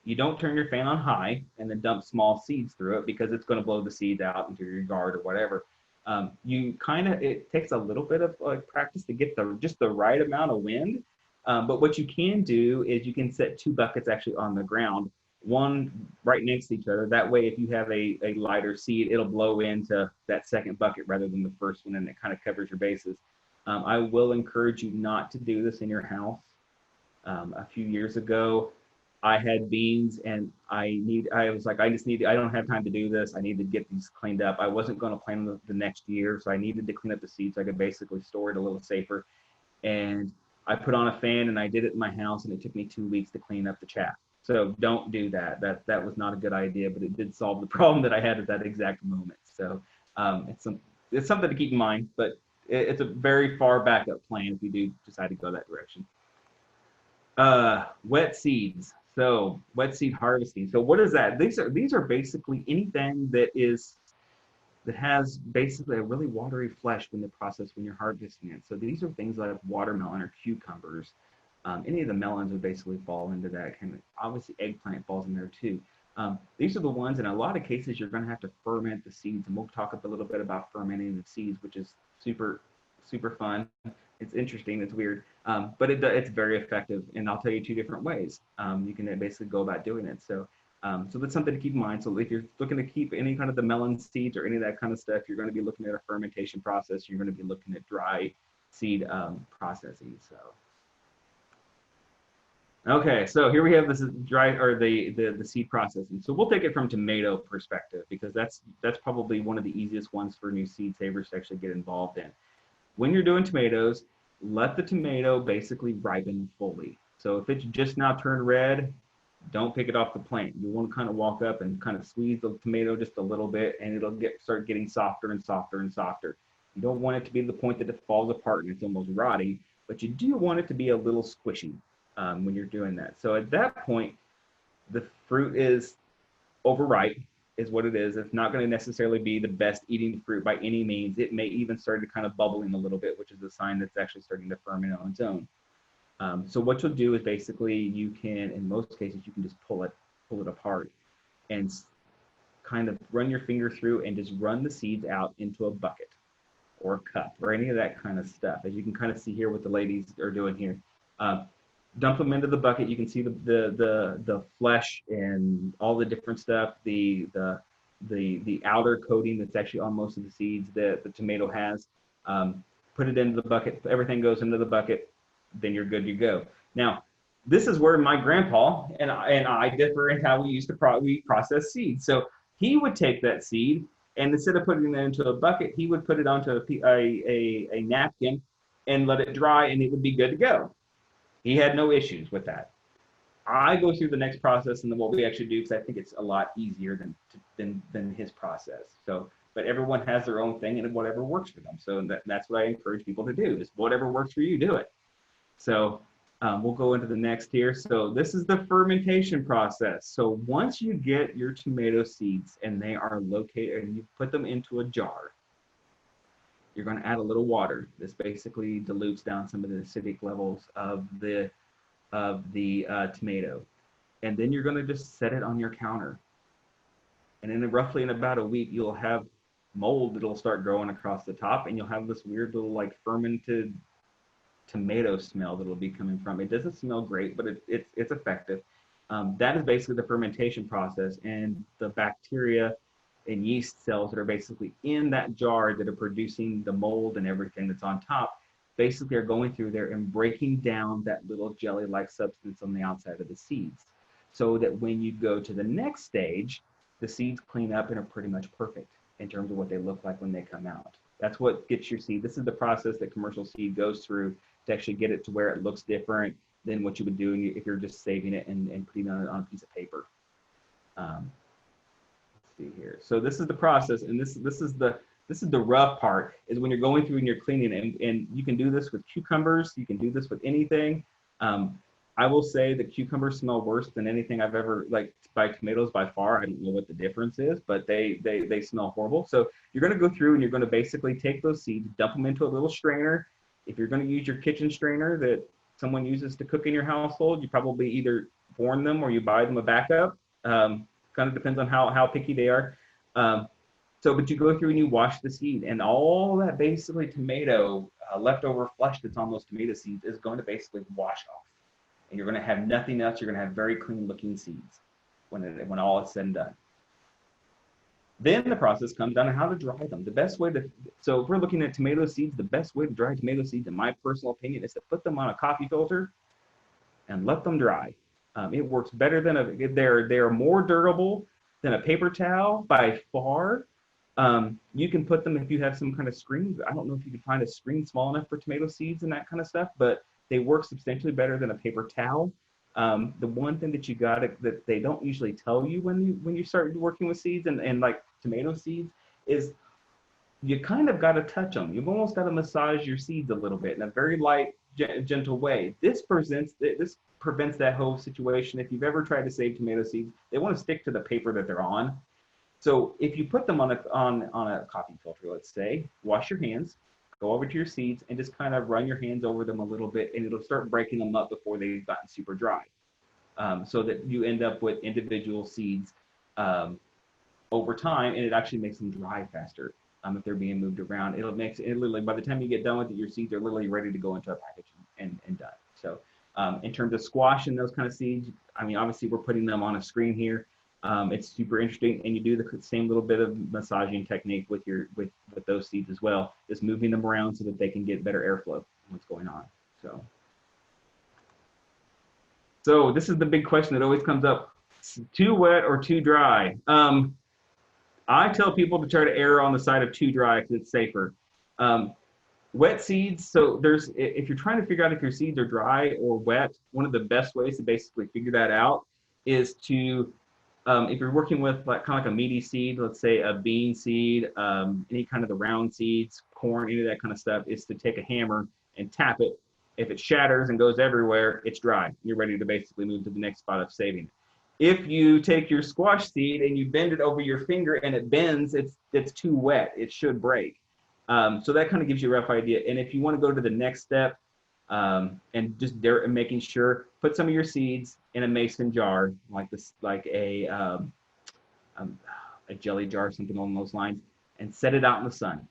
You don't turn your fan on high and then dump small seeds through it, because it's going to blow the seeds out into your yard or whatever. It takes a little bit of practice to get just the right amount of wind. But what you can do is you can set two buckets actually on the ground, one right next to each other. That way, if you have a lighter seed, it'll blow into that second bucket rather than the first one, and it kind of covers your bases. I will encourage you not to do this in your house. A few years ago, I had beans and I don't have time to do this. I need to get these cleaned up. I wasn't going to plant them the next year, so I needed to clean up the seeds so I could basically store it a little safer. And I put on a fan and I did it in my house, and it took me 2 weeks to clean up the chaff. So don't do that. That was not a good idea, but it did solve the problem that I had at that exact moment. So it's something to keep in mind, but it's a very far backup plan if you do decide to go that direction. Wet seeds. So wet seed harvesting. So what is that? These are basically anything that has basically a really watery flesh when you're harvesting it. So these are things like watermelon or cucumbers. Any of the melons would basically fall into that kind of. Obviously, eggplant falls in there too. These are the ones, in a lot of cases, you're going to have to ferment the seeds, and we'll talk a little bit about fermenting the seeds, which is super, super fun. It's interesting. It's weird, but it's very effective. And I'll tell you two different ways you can basically go about doing it. So that's something to keep in mind. So if you're looking to keep any kind of the melon seeds or any of that kind of stuff, you're going to be looking at a fermentation process. You're going to be looking at dry seed processing. So. Okay, so here we have this dry or the seed processing. So we'll take it from tomato perspective because that's probably one of the easiest ones for new seed savers to actually get involved in. When you're doing tomatoes, let the tomato basically ripen fully. So if it's just now turned red, don't pick it off the plant. You want to kind of walk up and kind of squeeze the tomato just a little bit, and it'll start getting softer and softer and softer. You don't want it to be to the point that it falls apart and it's almost rotty, but you do want it to be a little squishy when you're doing that. So at that point, the fruit is overripe, is what it is. It's not going to necessarily be the best eating fruit by any means. It may even start to kind of bubbling a little bit, which is a sign that's actually starting to ferment on its own. So what you'll do is basically you can, in most cases, you can just pull it apart and kind of run your finger through and just run the seeds out into a bucket or a cup or any of that kind of stuff. As you can kind of see here what the ladies are doing here. Dump them into the bucket. You can see the flesh and all the different stuff, the outer coating that's actually on most of the seeds that the tomato has. Put it into the bucket. Everything goes into the bucket. Then you're good to go. Now, this is where my grandpa and I differ in how we used to we process seeds. So he would take that seed and instead of putting it into a bucket, he would put it onto a napkin and let it dry, and it would be good to go. He had no issues with that. I go through the next process and then what we actually do because I think it's a lot easier than his process. So, but everyone has their own thing and whatever works for them. So that's what I encourage people to do is whatever works for you, do it. So we'll go into the next here. So this is the fermentation process. So once you get your tomato seeds and they are located and you put them into a jar, you're going to add a little water. This basically dilutes down some of the acidic levels of the tomato. And then you're going to just set it on your counter. And then roughly in about a week, you'll have mold that'll start growing across the top, and you'll have this weird little like fermented tomato smell that'll be coming from. It doesn't smell great, but it's effective. That is basically the fermentation process, and the bacteria and yeast cells that are basically in that jar that are producing the mold and everything that's on top basically are going through there and breaking down that little jelly-like substance on the outside of the seeds so that when you go to the next stage, the seeds clean up and are pretty much perfect in terms of what they look like when they come out. That's what gets your seed. This is the process that commercial seed goes through to actually get it to where it looks different than what you would do if you're just saving it and putting it on a piece of paper. See here. So this is the process, and this is the rough part is when you're going through and you're cleaning it, and you can do this with cucumbers. You can do this with anything. I will say that cucumbers smell worse than anything I've ever by tomatoes by far. I don't know what the difference is, but they smell horrible. So you're going to go through and you're going to basically take those seeds, dump them into a little strainer. If you're going to use your kitchen strainer that someone uses to cook in your household, you probably either born them or you buy them a backup. Kind of depends on how picky they are. But you go through and you wash the seed, and all that basically tomato leftover flesh that's on those tomato seeds is going to basically wash off. And you're going to have nothing else. You're going to have very clean looking seeds when all is said and done. Then the process comes down to how to dry them. The best way so if we're looking at tomato seeds, the best way to dry tomato seeds, in my personal opinion, is to put them on a coffee filter and let them dry. It works better than they're more durable than a paper towel by far. You can put them if you have some kind of screen. I don't know if you can find a screen small enough for tomato seeds and that kind of stuff, but they work substantially better than a paper towel. The one thing that that they don't usually tell you when you start working with seeds and like tomato seeds is you kind of got to touch them. You've almost got to massage your seeds a little bit in a very light, gentle way. This prevents that whole situation. If you've ever tried to save tomato seeds, they want to stick to the paper that they're on. So if you put them on a coffee filter, let's say, wash your hands, go over to your seeds, and just kind of run your hands over them a little bit, and it'll start breaking them up before they've gotten super dry, so that you end up with individual seeds over time, and it actually makes them dry faster. if they're being moved around. It'll make it literally, by the time you get done with it, your seeds are literally ready to go into a package and done. So in terms of squash and those kind of seeds, I mean, obviously we're putting them on a screen here. It's super interesting, and you do the same little bit of massaging technique with with those seeds as well, just moving them around so that they can get better airflow. What's going on? So this is the big question that always comes up: too wet or too dry? I tell people to try to err on the side of too dry because it's safer. Wet seeds, so if you're trying to figure out if your seeds are dry or wet, one of the best ways to basically figure that out is to, if you're working with like kind of like a meaty seed, let's say a bean seed, any kind of the round seeds, corn, any of that kind of stuff, is to take a hammer and tap it. If it shatters and goes everywhere, it's dry. You're ready to basically move to the next spot of saving. If you take your squash seed and you bend it over your finger and it bends, it's too wet. It should break. So that kind of gives you a rough idea. And if you want to go to the next step, and just making sure, put some of your seeds in a mason jar, like this, like a jelly jar, something along those lines, and set it out in the sun.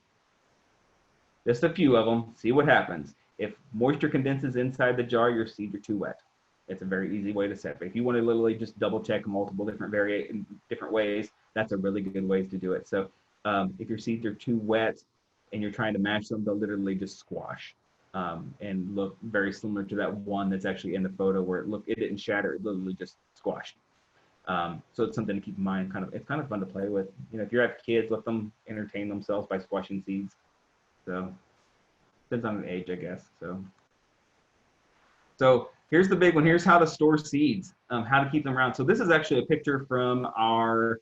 Just a few of them, see what happens. If moisture condenses inside the jar, your seeds are too wet. It's a very easy way to set. But if you want to literally just double check multiple different ways, that's a really good way to do it. So if your seeds are too wet and you're trying to match them, they'll literally just squash and look very similar to that one that's actually in the photo where it didn't shatter, it literally just squashed. So it's something to keep in mind. It's kind of fun to play with. You know, if you have kids, let them entertain themselves by squashing seeds. So depends on the age, I guess. So here's the big one. Here's how to store seeds, how to keep them around. So this is actually a picture from our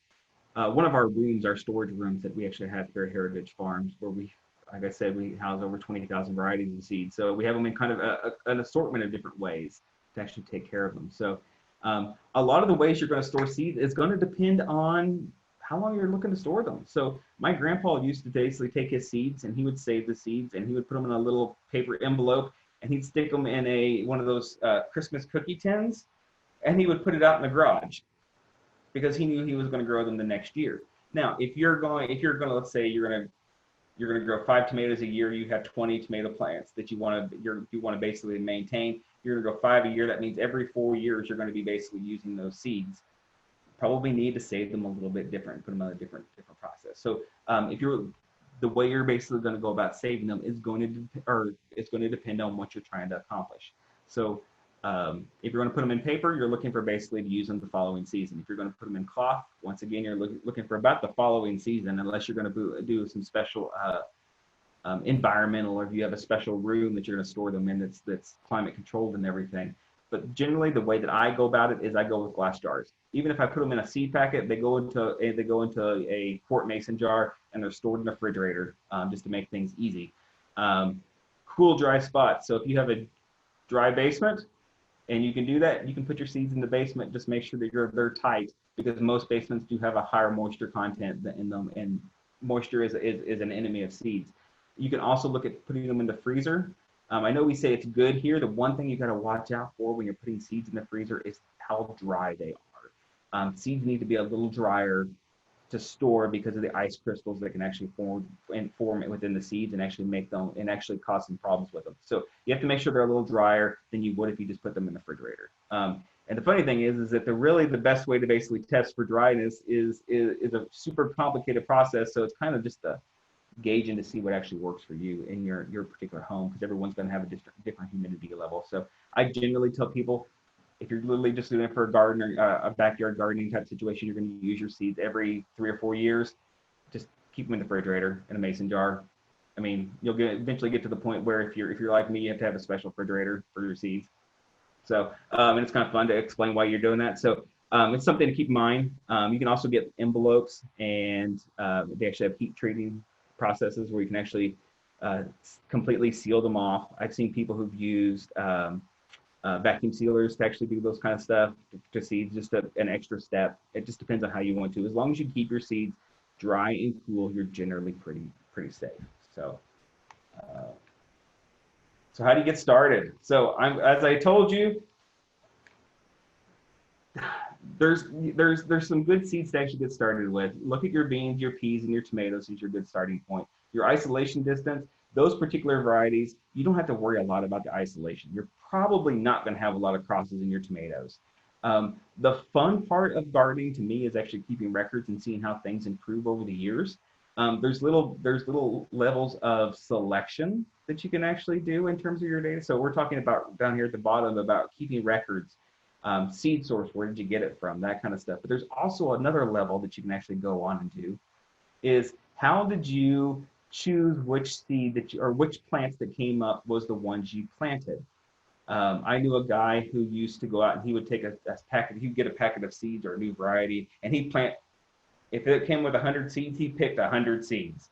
one of our rooms, our storage rooms that we actually have here at Heritage Farms, where we, like I said, we house over 20,000 varieties of seeds. So we have them in kind of an assortment of different ways to actually take care of them. So a lot of the ways you're going to store seeds is going to depend on how long you're looking to store them. So my grandpa used to basically take his seeds and he would save the seeds and he would put them in a little paper envelope and he'd stick them in one of those Christmas cookie tins and he would put it out in the garage because he knew he was going to grow them the next year. Now, if you're going to, let's say you're going to grow 5 tomatoes a year, you have 20 tomato plants that you want to basically maintain. You're going to grow 5 a year. That means every 4 years you're going to be basically using those seeds. Probably need to save them a little bit different, put them on a different process. So the way you're basically going to go about saving them is going to depend on what you're trying to accomplish. So if you're going to put them in paper, you're looking for basically to use them the following season. If you're going to put them in cloth, once again, you're looking for about the following season, unless you're going to do some special environmental, or if you have a special room that you're going to store them in that's climate controlled and everything. But generally, the way that I go about it is I go with glass jars. Even if I put them in a seed packet, they go into a quart mason jar and they're stored in the refrigerator just to make things easy. Cool, dry spots. So if you have a dry basement and you can do that, you can put your seeds in the basement. Just make sure that they're tight because most basements do have a higher moisture content in them, and moisture is an enemy of seeds. You can also look at putting them in the freezer. I know we say it's good here. The one thing you got to watch out for when you're putting seeds in the freezer is how dry they are. Seeds need to be a little drier to store because of the ice crystals that can actually form within the seeds and actually make them and actually cause some problems with them. So you have to make sure they're a little drier than you would if you just put them in the refrigerator. And the funny thing is that the best way to basically test for dryness is a super complicated process. So it's kind of just a gauging to see what actually works for you in your particular home, because everyone's going to have a different humidity level. So I generally tell people, if you're literally just doing it for a garden or a backyard gardening type situation, you're going to use your seeds every 3 or 4 years. Just keep them in the refrigerator in a mason jar. I mean, you'll eventually get to the point where if you're like me, you have to have a special refrigerator for your seeds. So and it's kind of fun to explain why you're doing that. So it's something to keep in mind. You can also get envelopes, and they actually have heat treating processes where you can actually completely seal them off. I've seen people who've used vacuum sealers to actually do those kind of stuff to seeds, just an extra step. It just depends on how you want to. As long as you keep your seeds dry and cool, you're generally pretty safe. So how do you get started? So as I told you, there's some good seeds to actually get started with. Look at your beans, your peas, and your tomatoes as your good starting point. Your isolation distance, those particular varieties, you don't have to worry a lot about the isolation. You're probably not going to have a lot of crosses in your tomatoes. The fun part of gardening to me is actually keeping records and seeing how things improve over the years. There's little levels of selection that you can actually do in terms of your data. So we're talking about down here at the bottom about keeping records, seed source, where did you get it from, that kind of stuff. But there's also another level that you can actually go on and do is how did you choose which seed that you, or which plants that came up was the ones you planted. I knew a guy who used to go out and he would take a packet, he'd get a packet of seeds or a new variety, and he'd plant, if it came with 100 seeds, he picked 100 seeds.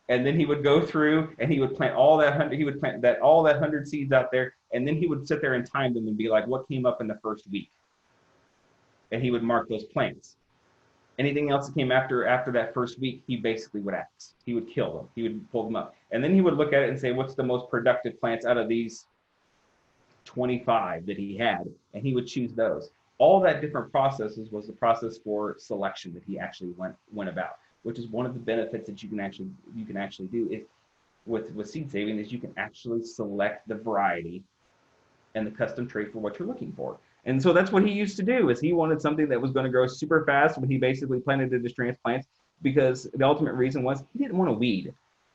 And then he would go through and he would plant all that 100, he would plant that all that 100 seeds out there, and then he would sit there and time them and be like, what came up in the first week? And he would mark those plants. Anything else that came after that first week, he basically would axe. He would kill them. He would pull them up. And then he would look at it and say, what's the most productive plants out of these 25 that he had? And he would choose those. All that different processes was the process for selection that he actually went about, which is one of the benefits that you can actually do is with seed saving is you can actually select the variety and the custom trait for what you're looking for. And so that's what he used to do, is he wanted something that was going to grow super fast when he basically planted it as transplants, because the ultimate reason was he didn't want to weed.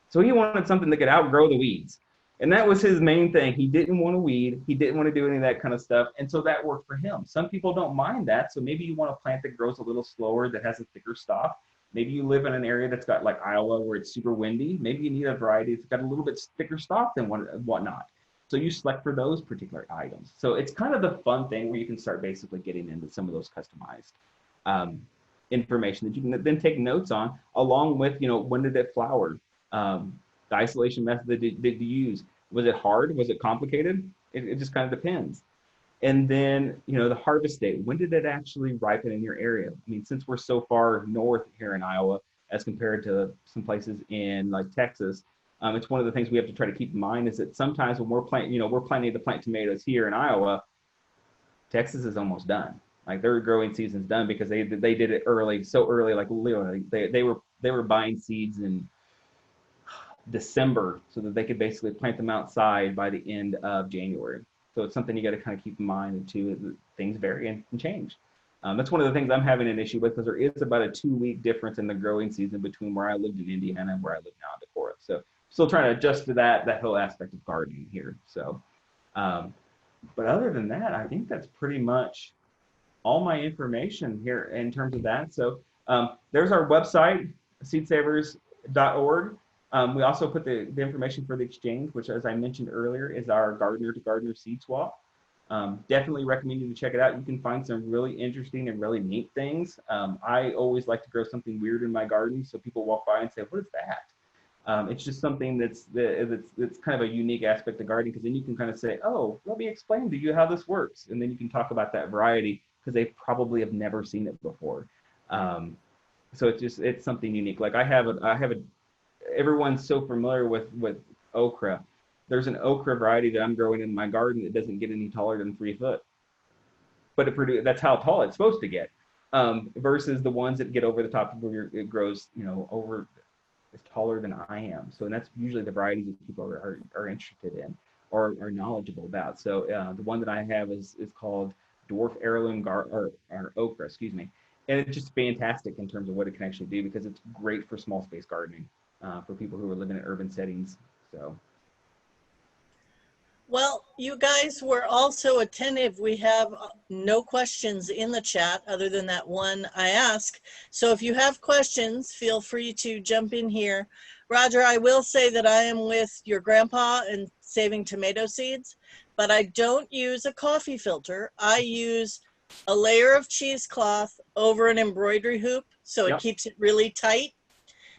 So he wanted something that could outgrow the weeds. And that was his main thing. He didn't want to weed. He didn't want to do any of that kind of stuff. And so that worked for him. Some people don't mind that. So maybe you want a plant that grows a little slower, that has a thicker stalk. Maybe you live in an area that's got like Iowa where it's super windy. Maybe you need a variety that's got a little bit thicker stalk than whatnot. So you select for those particular items. So it's kind of the fun thing where you can start basically getting into some of those customized information that you can then take notes on, along with, when did it flower? The isolation method that did you use? Was it hard? Was it complicated? It just kind of depends. And then, the harvest date. When did it actually ripen in your area? I mean, since we're so far north here in Iowa, as compared to some places in like Texas, it's one of the things we have to try to keep in mind is that sometimes when we're planting to plant tomatoes here in Iowa, Texas is almost done. Like their growing season's done because they did it early, so early, like literally they were buying seeds in December so that they could basically plant them outside by the end of January. So it's something you got to kind of keep in mind too. Things vary and change. That's one of the things I'm having an issue with, because there is about a 2-week difference in the growing season between where I lived in Indiana and where I live now in Decorah. So still trying to adjust to that whole aspect of gardening here. So, but other than that, I think that's pretty much all my information here in terms of that. So there's our website, seedsavers.org. We also put the information for the exchange, which, as I mentioned earlier, is our gardener to gardener seed swap. Definitely recommend you to check it out. You can find some really interesting and really neat things. I always like to grow something weird in my garden, so people walk by and say, what is that? It's just something that's kind of a unique aspect of gardening, because then you can kind of say, oh, let me explain to you how this works. And then you can talk about that variety because they probably have never seen it before. So it's something unique. Like I have a everyone's so familiar with okra. There's an okra variety that I'm growing in my garden that doesn't get any taller than 3 foot, but that's how tall it's supposed to get. Versus the ones that get over the top where it grows, over is taller than I am. So that's usually the varieties that people are interested in or are knowledgeable about. So the one that I have is called dwarf heirloom or okra, excuse me. And it's just fantastic in terms of what it can actually do, because it's great for small space gardening for people who are living in urban settings. So. Well, you guys were also attentive. We have no questions in the chat other than that one I asked. So if you have questions, feel free to jump in here. Roger, I will say that I am with your grandpa in saving tomato seeds, but I don't use a coffee filter. I use a layer of cheesecloth over an embroidery hoop, so it keeps it really tight.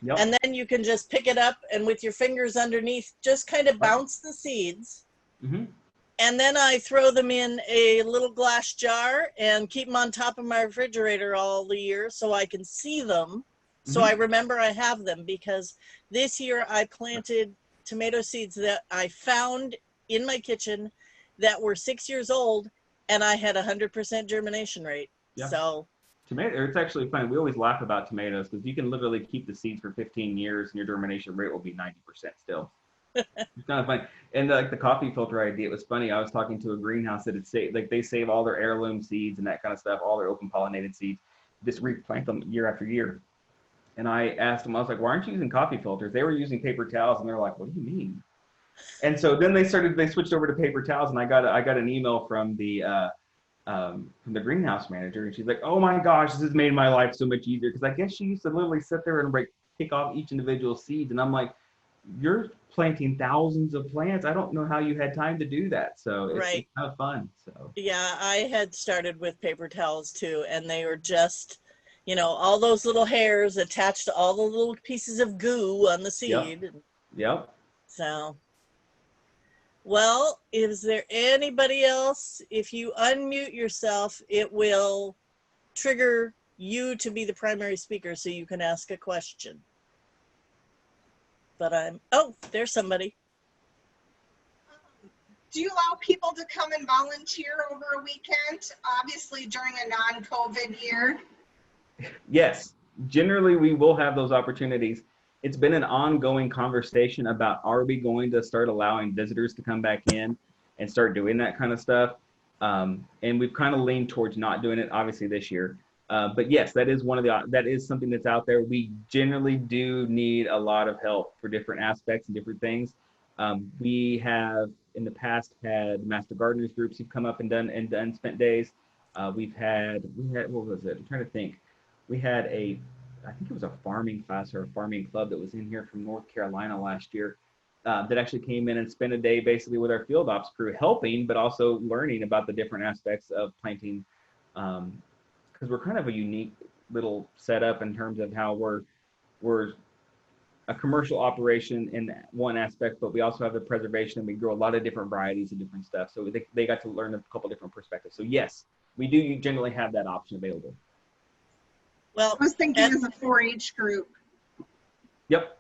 Yep. And then you can just pick it up and with your fingers underneath, just kind of bounce the seeds. Mm-hmm. And then I throw them in a little glass jar and keep them on top of my refrigerator all the year so I can see them. Mm-hmm. So I remember I have them, because this year I planted tomato seeds that I found in my kitchen that were 6 years old, and I had 100% germination rate. Yeah. So Tomato, it's actually funny. We always laugh about tomatoes because you can literally keep the seeds for 15 years and your germination rate will be 90% still. It's kind of funny. And like the coffee filter idea, it was funny. I was talking to a greenhouse that like they save all their heirloom seeds and that kind of stuff, all their open pollinated seeds, just replant them year after year. And I asked them, I was like, why aren't you using coffee filters? They were using paper towels, and they're like, what do you mean? And so then they switched over to paper towels, and I got an email from the greenhouse manager, and she's like, oh my gosh, this has made my life so much easier, because I guess she used to literally sit there and pick off each individual seeds, and I'm like, you're planting thousands of plants. I don't know how you had time to do that. So it's right. kind of fun. So Yeah, I had started with paper towels too, and they were just, you know, all those little hairs attached to all the little pieces of goo on the seed. Yep. So, well, is there anybody else? If you unmute yourself, it will trigger you to be the primary speaker so you can ask a question. But oh, there's somebody. Do you allow people to come and volunteer over a weekend, obviously during a non-COVID year? Yes, generally we will have those opportunities. It's been an ongoing conversation about, are we going to start allowing visitors to come back in and start doing that kind of stuff? And we've kind of leaned towards not doing it, obviously, this year. But yes, that is something that's out there. We generally do need a lot of help for different aspects and different things. We have in the past had master gardeners groups who've come up and done spent days. We had what was it? I'm trying to think. We had I think it was a farming class or a farming club that was in here from North Carolina last year that actually came in and spent a day basically with our field ops crew, helping, but also learning about the different aspects of planting. Because we're kind of a unique little setup in terms of how we're a commercial operation in one aspect, but we also have the preservation, and we grow a lot of different varieties and different stuff. So they got to learn a couple different perspectives. So yes, we do generally have that option available. Well, I was thinking as a 4-H group. Yep.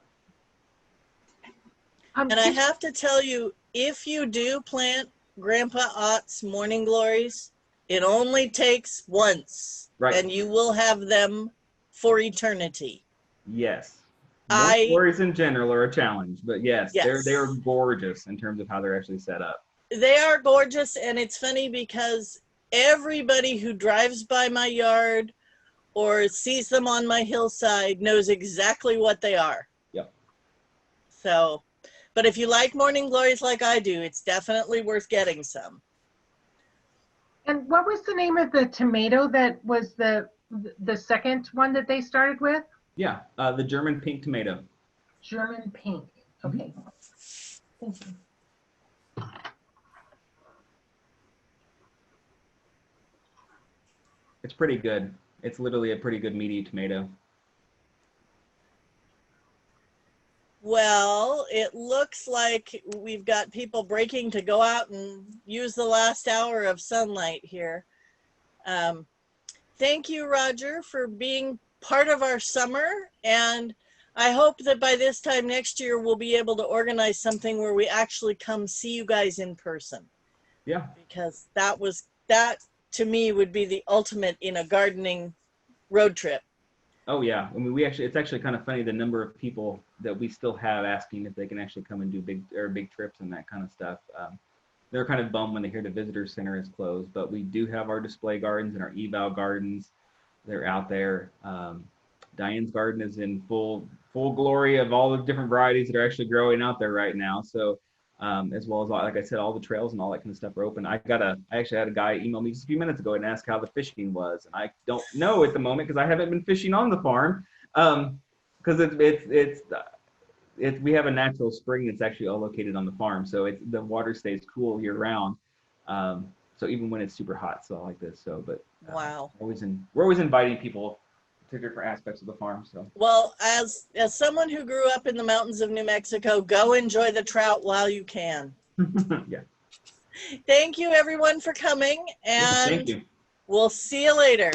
And I have to tell you, if you do plant Grandpa Ott's morning glories, it only takes once, right, and you will have them for eternity. Yes. Morning glories in general are a challenge, but yes. They're gorgeous in terms of how they're actually set up. They are gorgeous, and it's funny because everybody who drives by my yard or sees them on my hillside knows exactly what they are. Yep. So, but if you like morning glories like I do, it's definitely worth getting some. And what was the name of the tomato that was the second one that they started with? Yeah, the German pink tomato. German pink. Okay. Thank you. It's pretty good. It's literally a pretty good meaty tomato. Well, it looks like we've got people breaking to go out and use the last hour of sunlight here. Thank you, Roger, for being part of our summer. And I hope that by this time next year, we'll be able to organize something where we actually come see you guys in person. Yeah. Because that to me would be the ultimate in a gardening road trip. Oh yeah, I mean it's actually kind of funny the number of people that we still have asking if they can actually come and do big trips and that kind of stuff. They're kind of bummed when they hear the visitor center is closed, but we do have our display gardens and our eval gardens. They're out there. Diane's garden is in full glory of all the different varieties that are actually growing out there right now. So as well as, like I said, all the trails and all that kind of stuff are open. I actually had a guy email me just a few minutes ago and ask how the fishing was, and I don't know at the moment because I haven't been fishing on the farm, because we have a natural spring that's actually all located on the farm, so the water stays cool year round. So even when it's super hot, so like this. So, but wow, we're always inviting people to different aspects of the farm. So, well, as someone who grew up in the mountains of New Mexico, go enjoy the trout while you can. Yeah. Thank you everyone for coming, and thank you. We'll see you later.